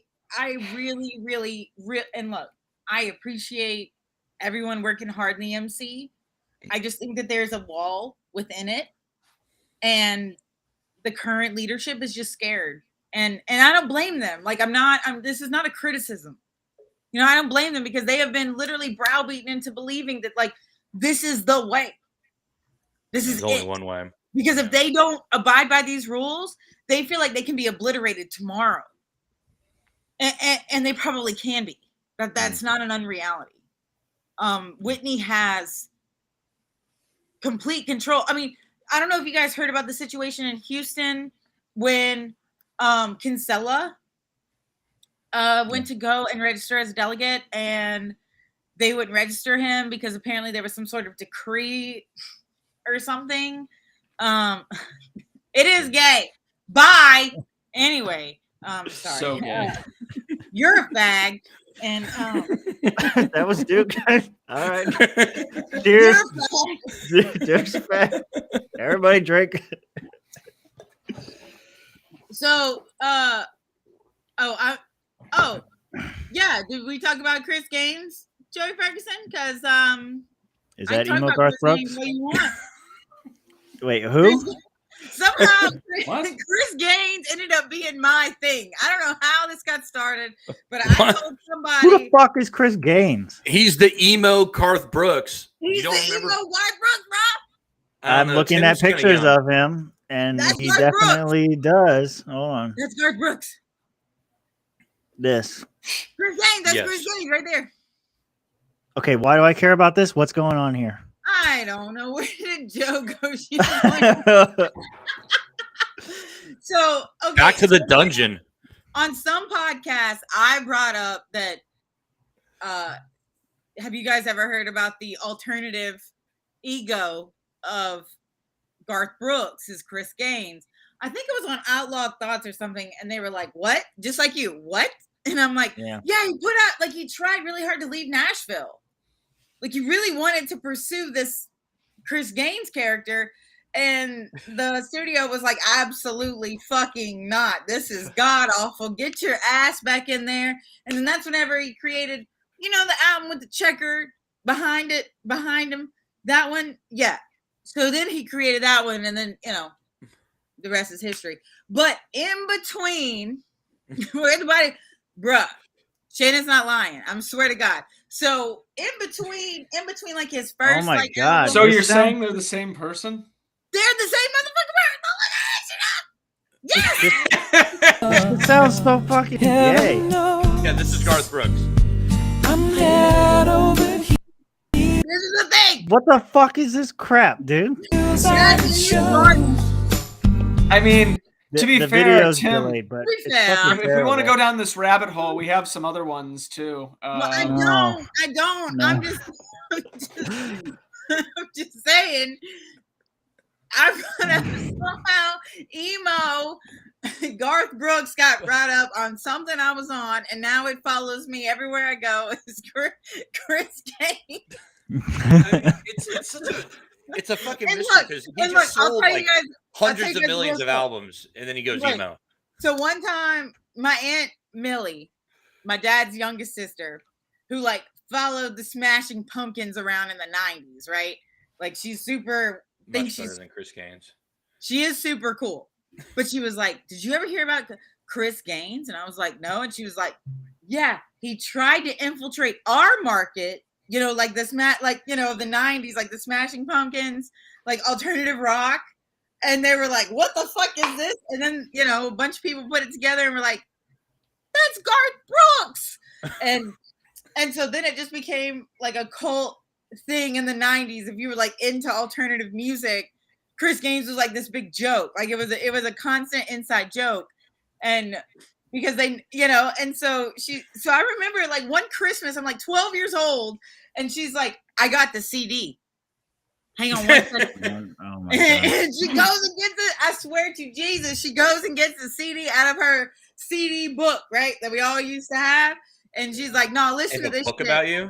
really and look, I appreciate everyone working hard in the MC. I just think that there's a wall within it, and the current leadership is just scared. And I don't blame them. This is not a criticism. I don't blame them because they have been literally browbeaten into believing that this is the way. This is only one way. Because if they don't abide by these rules, they feel like they can be obliterated tomorrow. And they probably can be. But that's not an unreality. Whitney has complete control. I mean, I don't know if you guys heard about the situation in Houston when Kinsella went to go and register as a delegate, and they wouldn't register him because apparently there was some sort of decree or something. It is gay. Bye. Anyway, sorry. So gay. You're a fag. And That was Duke. All right. Cheers. Duke's back. Everybody drink. So, yeah. Did we talk about Chris Gaines, Joey Ferguson? Because Is I that can talk emo about Garth Chris Gaines Brooks? what you want. Wait, who? Somehow What? Chris Gaines ended up being my thing. I don't know how this got started, but I What? told Who the somebody fuck is Chris Gaines? He's the emo Garth Brooks. he's You don't the remember? emo Garth Brooks, bro. I don't I'm know. looking Tim's at kinda pictures young. of him, and That's he Garth Brooks. definitely does. Hold on. That's Garth Brooks. This. Chris Gaines. That's Yes. Chris Gaines right there. Okay, why do I care about this? What's going on here? I don't know. Where did Joe go? She's like- So, okay. Back to the so dungeon. on some podcasts, I brought up that have you guys ever heard about the alternative ego of Garth Brooks is Chris Gaines? I think it was on Outlaw Thoughts or something, and they were like, "What?" Just like you, what? And I'm like, Yeah. he put out, like, he tried really hard to leave Nashville. Like, he really wanted to pursue this Chris Gaines character, and the studio was like, absolutely fucking not. This is god awful. Get your ass back in there. And then that's whenever he created, the album with the checker behind him. That one, yeah. So then he created that one, and then, the rest is history. But in between, everybody, bruh, Shannon's not lying. I swear to God. So in between, like his first, my like, God. album, So you're Listen. saying they're the same person? they're the same motherfucker person. Yes. It sounds so fucking gay. Yeah, this is Garth Brooks. This is the thing. What the fuck is this crap, dude? I mean, to be the fair, video's Tim, delayed, but be it's fair. fucking if we want to terrible. go down this rabbit hole, we have some other ones too. Well, I No. don't. No. I'm just saying. I'm gonna somehow emo Garth Brooks got brought up on something I was on, and now it follows me everywhere I go. It's Chris Gaines. It's a fucking And mystery look, because he and look, just I'll sold tell like you guys. hundreds of guys millions real of quick. albums, and then he goes Right. emo. So one time, my Aunt Millie, my dad's youngest sister, who like followed the Smashing Pumpkins around in the 90s, right? Like she's super. Much better than Chris Gaines. She is super cool. But she was like, "Did you ever hear about Chris Gaines?" And I was like, "No." And she was like, "Yeah, he tried to infiltrate our market, like this of the 90s, like the Smashing Pumpkins, like alternative rock." And they were like, "What the fuck is this?" And then, a bunch of people put it together and were like, "That's Garth Brooks." And so then it just became like a cult thing in the 90s. If you were like into alternative music, Chris Gaines was like this big joke. Like it was a constant inside joke. And because they, and so I remember like one Christmas, I'm like 12 years old, and she's like, "I got the CD. Hang on one second." Oh my God. And she goes and gets it. I swear to Jesus, she goes and gets the CD out of her CD book, right? That we all used to have. And she's like, "No, listen And to the this book shit." about you?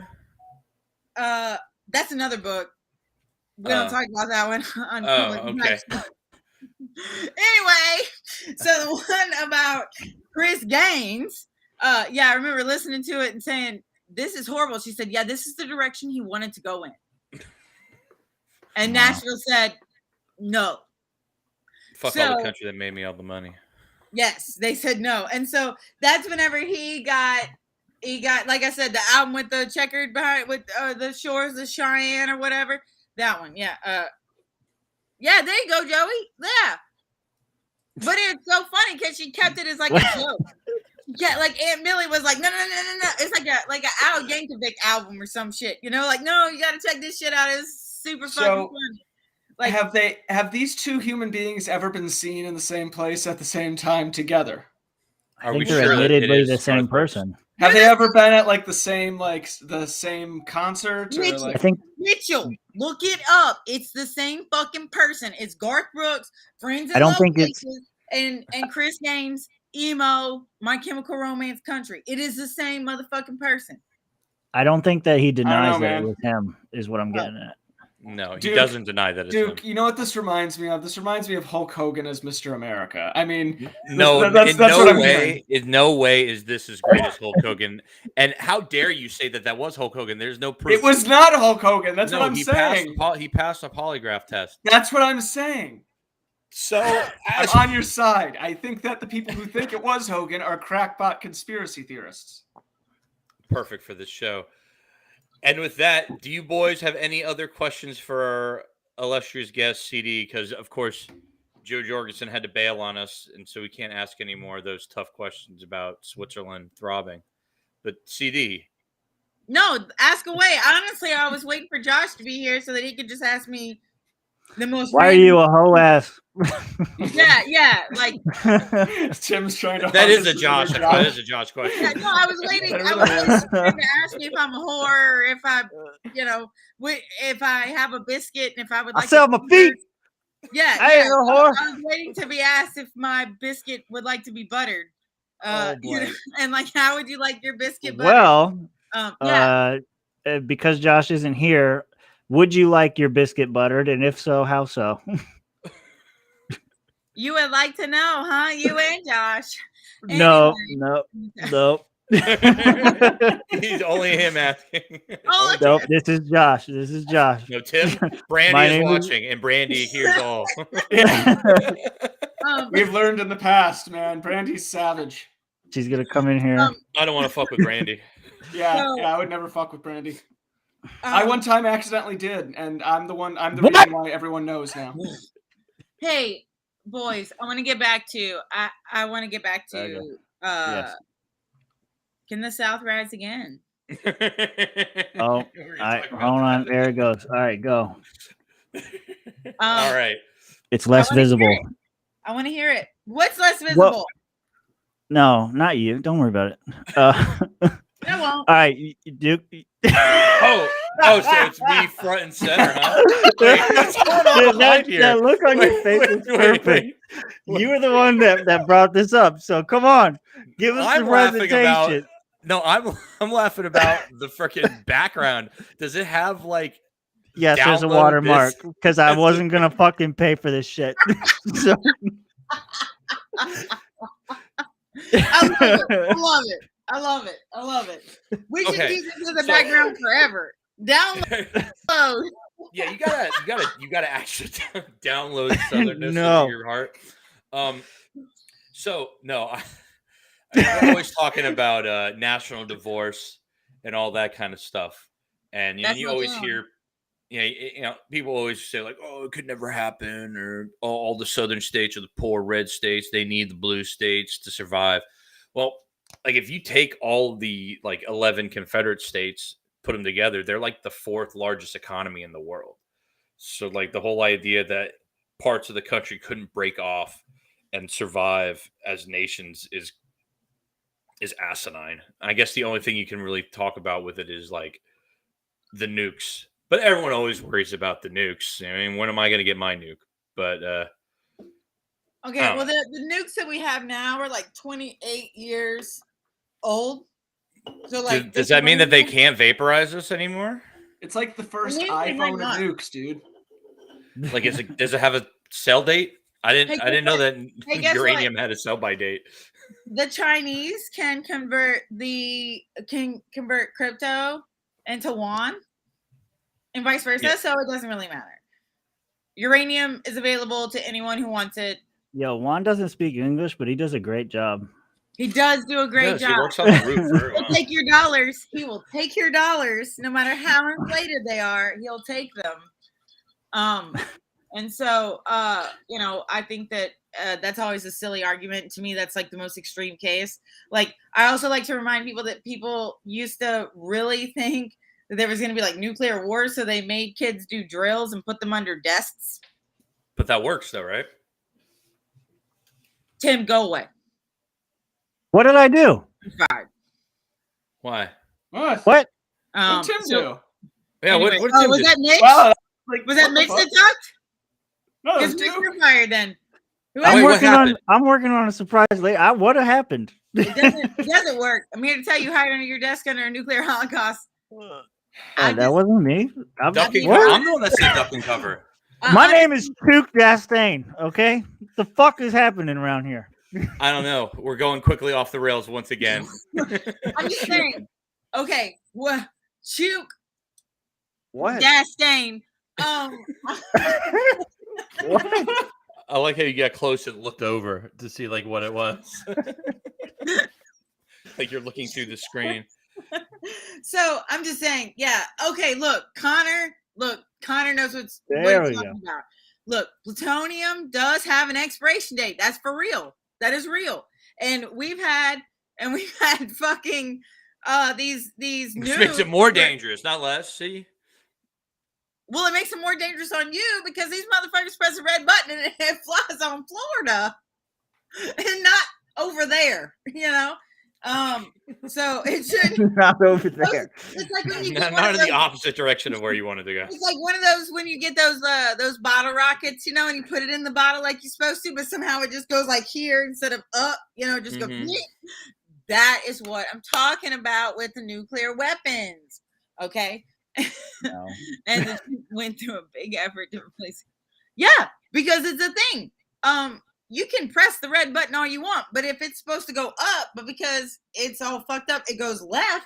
That's another book. We don't talk about that one on public. Okay. Anyway, so the one about Chris Gaines, I remember listening to it and saying, "This is horrible." She said, "Yeah, this is the direction he wanted to go in." And Wow. Nashville said, "No." Fuck all So- the country that made me all the money. Yes, they said no. And so that's whenever he got, like I said, the album with the checkered behind with the shores of Cheyenne or whatever. That one. Yeah. Yeah, there you go, Joey. Yeah. But it's so funny because she kept it as like a joke. Yeah, like Aunt Millie was like, no. It's like an Al Yankovic album or some shit. Like, no, you gotta check this shit out. It's super fucking funny. Like, have these two human beings ever been seen in the same place at the same time together? Are I we think they're sure that it admittedly is the same Garth Brooks? person. Have they ever been at like the same concert? Or Mitchell. like I think Mitchell, look it up. It's the same fucking person. It's Garth Brooks, Friends in I don't Low think it's- Places, and Chris Gaines emo, My Chemical Romance country. It is the same motherfucking person. I don't think that he I don't denies know, that man. it was him. Is what I'm getting at. No, he Duke- doesn't deny that it's him. Duke, you know what this reminds me of? This reminds me of Hulk Hogan as Mr. America. I mean, No, that's in what no I'm way, hearing. in no way is this as great as Hulk Hogan. And how dare you say that was Hulk Hogan? There's no proof. It was not Hulk Hogan. That's no, what I'm he saying. he passed a polygraph test. That's what I'm saying. So I'm on your side. I think that the people who think it was Hogan are crackpot conspiracy theorists. perfect for this show. And with that, do you boys have any other questions for our illustrious guest, CD? Because, of course, Joe Jorgensen had to bail on us, and so we can't ask any more of those tough questions about Switzerland throbbing. But, CD. No, ask away. Honestly, I was waiting for Josh to be here so that he could just ask me the most. Why are you a hoe ass? Yeah. Like, Tim's trying to. That is a Josh. That is a Josh question. yeah, no, I was waiting. I was waiting for him to ask me if I'm a whore, or if I, if I have a biscuit, and if I would like. I sell my feet. Yeah, I ain't no whore. I was waiting to be asked if my biscuit would like to be buttered. And like, how would you like your biscuit buttered? Well, because Josh isn't here, would you like your biscuit buttered? And if so, how so? You would like to know, huh? You and Josh. No. He's only him asking. Oh, Nope, this is Josh. No, Tim, Brandy is watching, and Brandy hears all. We've learned in the past, man. Brandy's savage. She's gonna come in here. I don't want to fuck with Brandy. Yeah, I would never fuck with Brandy. I one time accidentally did, and I'm the reason why everyone knows now. Hey, boys, I want to get back to. I want to get back to. Okay. Yes. Can the South rise again? Oh, hold on. There it goes. All right, go. All right. It's less visible. I want to hear it. What's less visible? Well, no, not you. Don't worry about it. I won't. All right, Duke. So it's me front and center, huh? Wait, what's going on behind here? That look on your face is perfect. You were the one that brought this up, so come on, give us the presentation. I'm laughing about the freaking background. Does it have like? Yes, there's a watermark because I wasn't gonna fucking pay for this shit. So. I love it. We should keep this in the background forever. Download. Yeah, you gotta actually download Southernness into your heart. We're always talking about national divorce and all that kind of stuff, and you always hear, people always say like, "Oh, it could never happen," or all the southern states are the poor red states. They need the blue states to survive. Well, like if you take all the 11 Confederate states, put them together, they're like the 4th largest economy in the world. So like the whole idea that parts of the country couldn't break off and survive as nations is asinine. I guess the only thing you can really talk about with it is like the nukes. But everyone always worries about the nukes. I mean, when am I going to get my nuke? But okay, well, the nukes that we have now are like 28 years old. So like, does that mean that they can't vaporize us anymore? It's like the first iPhone of nukes, dude. Like, does it have a sell date? I didn't know that uranium had a sell by date. The Chinese can convert crypto into yuan, and vice versa. So it doesn't really matter. Uranium is available to anyone who wants it. Yo, Juan doesn't speak English, but he does a great job. He does do a great job. He works on the roof. He'll take your dollars. He will take your dollars, no matter how inflated they are. He'll take them. And so, I think that that's always a silly argument. To me, that's like the most extreme case. Like, I also like to remind people that people used to really think that there was going to be like nuclear war, so they made kids do drills and put them under desks. But that works, though, right? Tim, go away. What did I do? You're fired. What? What? What did Tim do? Yeah, anyway, what did Tim was do? that Mitch? Wow, Was that Mitch that talked? No, Because Mitch, you're fired then. I'm what working happened? on a surprise later. What happened? It doesn't work. I'm here to tell you, hide under your desk under a nuclear holocaust. That wasn't me. Duck and what? cover. I'm the one that said duck and cover. My name is Tuke Dastain. Okay, the fuck is happening around here? I don't know. We're going quickly off the rails once again. I'm just saying. Okay, what? Chuk What? Dastain. What? I like how you got close and looked over to see like what it was. Like you're looking through the screen. So I'm just saying, yeah. Okay, look, Connor knows what he's talking about. Look, plutonium does have an expiration date. That's for real. That is real. And we've had fucking these Which news makes it more dangerous, not less. See? Well, it makes it more dangerous on you because these motherfuckers press a red button and it flies on Florida and not over there, you know? So it should not over there. It's like when you not in the opposite direction of where you wanted to go. It's like one of those when you get those bottle rockets, you know, and you put it in the bottle like you're supposed to, but somehow it just goes like here instead of up, you know, it just goes. That is what I'm talking about with the nuclear weapons. Okay. No. And it went through a big effort to replace it. Yeah, because it's a thing. You can press the red button all you want, but if it's supposed to go up, but because it's all fucked up, it goes left.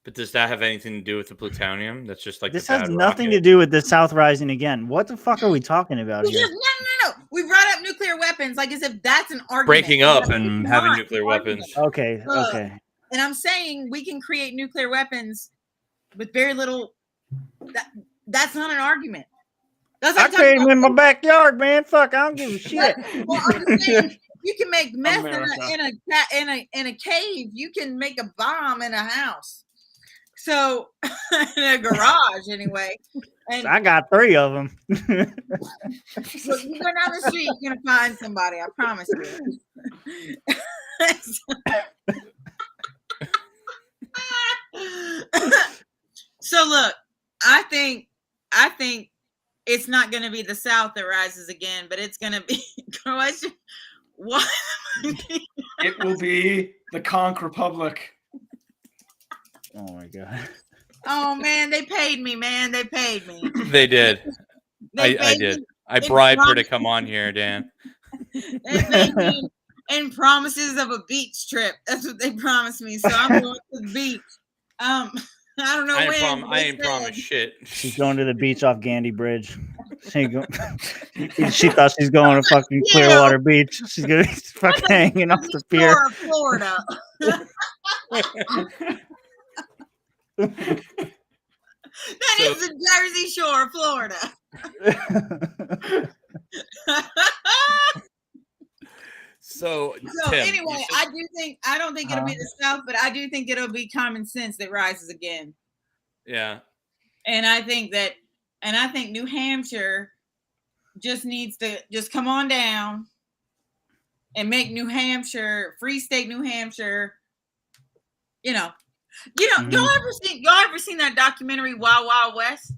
But does that have anything to do with the plutonium? That's just like this has nothing to do with the South rising again. What the fuck are we talking about here? No. We brought up nuclear weapons like as if that's an argument. Breaking up and having nuclear weapons. Okay. And I'm saying we can create nuclear weapons with very little. That's not an argument. That's I created them in my backyard, man. Fuck, I don't give a shit. Well, I'm just saying, you can make meth in a cave. You can make a bomb in a house. So in a garage, anyway. And I got 3 of them. Look, you go down the street, you're gonna find somebody. I promise you. So look, I think it's not going to be the South that rises again, but it's going to be Croatia. What? It will be the Conch Republic. Oh my god. Oh man, they paid me, man. They paid me. They did. I did. I bribed her to come on here, Dan. They paid me in promises of a beach trip. That's what they promised me. So I'm going to the beach. I don't know when. I ain't promised shit. She's going to the beach off Gandy Bridge. She thought she's going to fucking Clearwater Beach. She's gonna be fucking hanging off the pier. Florida. Is the Jersey Shore, Florida. So Tim, anyway, I don't think it'll be the South, but I do think it'll be common sense that rises again. Yeah. And I think New Hampshire just needs to just come on down and make New Hampshire, Free State New Hampshire, y'all ever seen that documentary Wild Wild West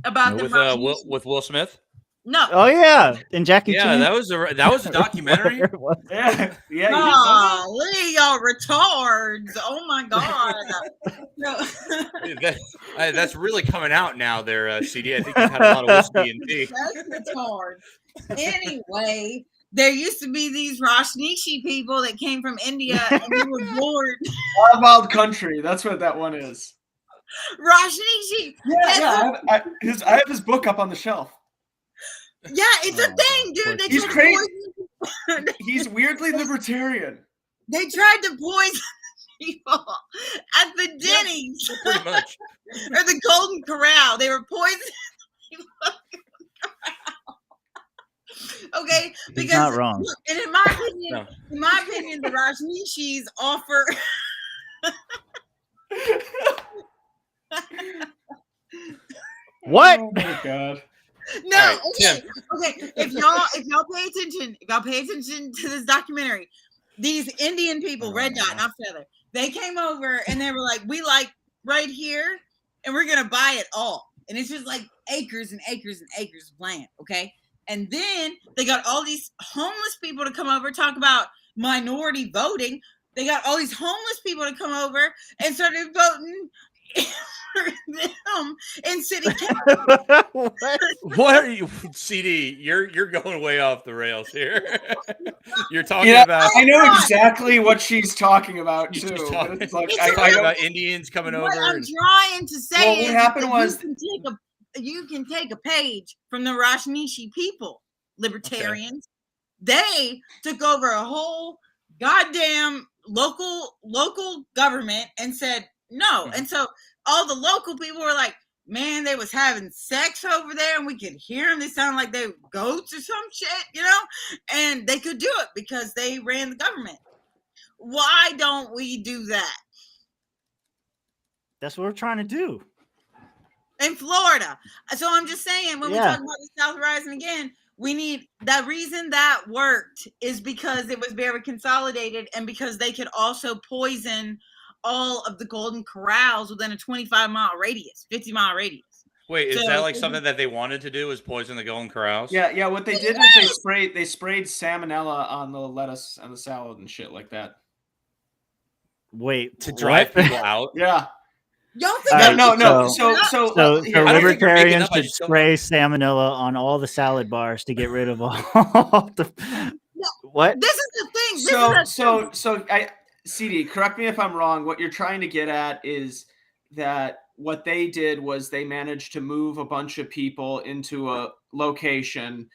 about with Will Smith? No. Oh yeah, and Jackie Chan. That was a documentary. yeah. Y'all retards! Oh my god. No. That's really coming out now. There, CD. I think you've had a lot of whiskey and tea. That's retard. Anyway, there used to be these Rajneeshi people that came from India and they were bored. Wild Country. That's what that one is. Rajneeshi. Yeah. I have his book up on the shelf. Yeah, it's a thing, dude. He's crazy. He's weirdly libertarian. They tried to poison people at the Denny's. Yeah, pretty much. Or the Golden Corral. They were poisoning people at the Corral. Okay? Because he's not wrong. And in my opinion, the Rajneeshis offer What? Oh my god. No, right, okay. If y'all pay attention to this documentary, these Indian people, red dot, not feather, they came over and they were like, we like right here, and we're gonna buy it all. And it's just like acres and acres and acres of land, okay? And then they got all these homeless people to come over, talk about minority voting. They got all these homeless people to come over and started voting for them in city council. What are you, CD? You're going way off the rails here. You're talking Yeah, about. I know exactly what she's talking about too. She's talking, It's like, It's I talking don't- about Indians coming What over. I'm and- trying to say Well, what is happened that was- you can take a page from the Rajneeshi people, libertarians. They took over a whole goddamn local government and said no. Mhm. And so all the local people were like, man, they was having sex over there and we could hear them. They sound like they were goats or some shit, you know? And they could do it because they ran the government. Why don't we do that? That's what we're trying to do. In Florida. So I'm just saying, when we Yeah. talk about the South Rising again, we need that reason that worked is because it was very consolidated and because they could also poison all of the Golden Corrals within a 25-mile radius, 50-mile radius. Wait, is So- that like something that they wanted to do? Was poison the Golden Corrals? Yeah. What they did is they sprayed salmonella on the lettuce and the salad and shit like that. Wait, To drive what? people out. Yeah. Y'all think All I'm right, No. just- So So I don't think you're making libertarians up, I should just don't spray salmonella on all the salad bars to get rid of all the. What? This is the thing. This is So I CD, correct me if I'm wrong. What you're trying to get at is that what they did was they managed to move a bunch of people into a location,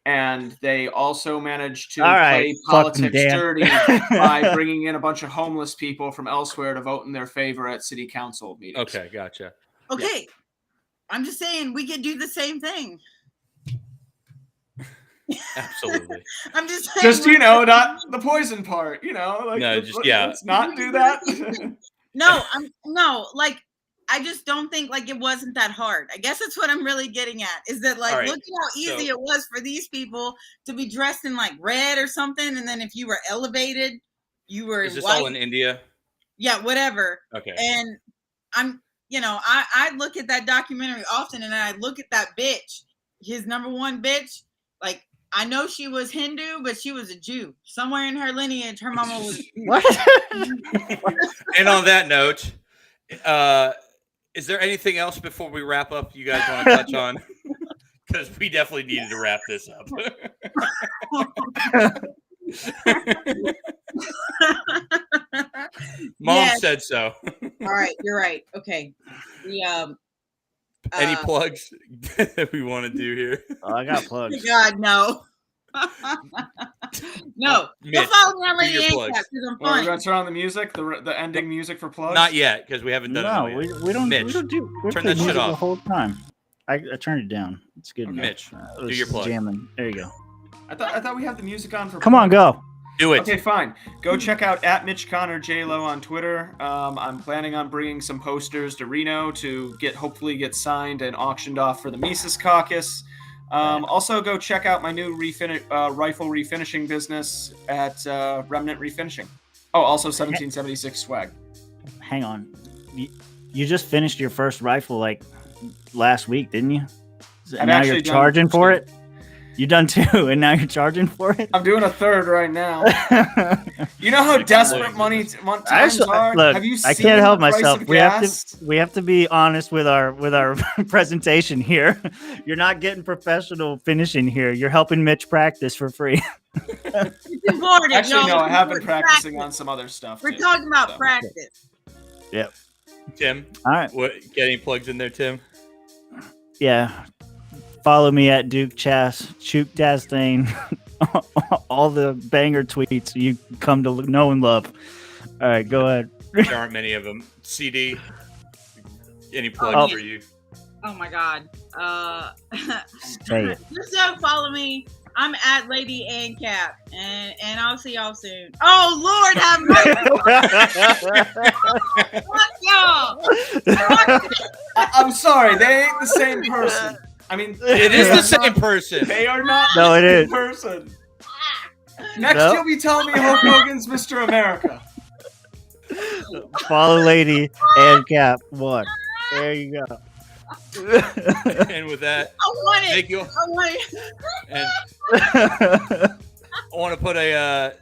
and they also managed to All right, play fucking politics Dan. dirty by bringing in a bunch of homeless people from elsewhere to vote in their favor at city council meetings. Okay, gotcha. okay. I'm just saying we could do the same thing. Absolutely. I'm just saying. Just not the poison part. No, let's not do that. Like I just don't think like it wasn't that hard. I guess that's what I'm really getting at is that like All right, look at how easy so- it was for these people to be dressed in like red or something, and then if you were elevated, you were Is this white. all in India? Yeah, whatever. Okay. And I'm, I look at that documentary often, and I look at that bitch, his number one bitch. Like I know she was Hindu, but she was a Jew. Somewhere in her lineage, her mama was. What? And on that note, is there anything else before we wrap up you guys want to touch on? Because we definitely needed to wrap this up. Mom Yes. said so. All right, you're right. Okay. The Any plugs that we want to do here? Oh, I got plugs. God, no. No. Mitch, Go follow me on do your Lady plugs. Ancap because I'm Well, we're fun. gonna turn on the music, the ending music for plugs. Not yet, because we haven't done No, it. yet. we don't. Mitch, we don't do. We're turn playing that shit music the off. whole time. I turned it down. It's good. enough. Mitch, It do was your plug. Jamming. There you go. I thought we had the music on for. Come on, go. Do it. Okay, fine. Go check out @MitchConnorJLo on Twitter. I'm planning on bringing some posters to Reno to hopefully get signed and auctioned off for the Mises Caucus. Also, go check out my new rifle refinishing business at Remnant Refinishing. Oh, also 1776 swag. Hang on. You just finished your first rifle like last week, didn't you? I've And now actually you're done charging two. for it. You done two, and now you're charging for it. I'm doing a third right now. You know how desperate times are. Look, Have you I seen can't help the price myself. of We gas? have to be honest with our presentation here. You're not getting professional finishing here. You're helping Mitch practice for free. It's important, Actually, y'all. no, I It's have been important. practicing Practice. on some other stuff. We're too, talking about so. practice. Tim, All right. what? Get any plugs in there, Tim? Yeah. Follow me at Duke Chas, Chuk Dastain, all the banger tweets you come to know and love. All right, go ahead. There aren't many of them. CD, any plugs Oh. for you? Oh my God. Say it. Just follow me. I'm at Lady Ancap, and I'll see y'all soon. Oh Lord, have mercy. Fuck y'all. I'm sorry, they ain't the same person. I mean, It is they the are same not- person. They are not No, the it same is. person. Next, No. you'll be telling me Hulk Hogan's Mr. America. Follow Lady and Cap. One. There you go. And with that, I want it. thank you. I want it. And I want to put a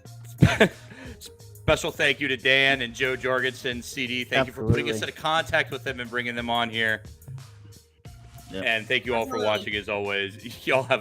special thank you to Dan and Joe Jorgensen, CD. Thank you for putting us in contact with them and bringing them on here. Yep. And thank you all for watching as always. Y'all have a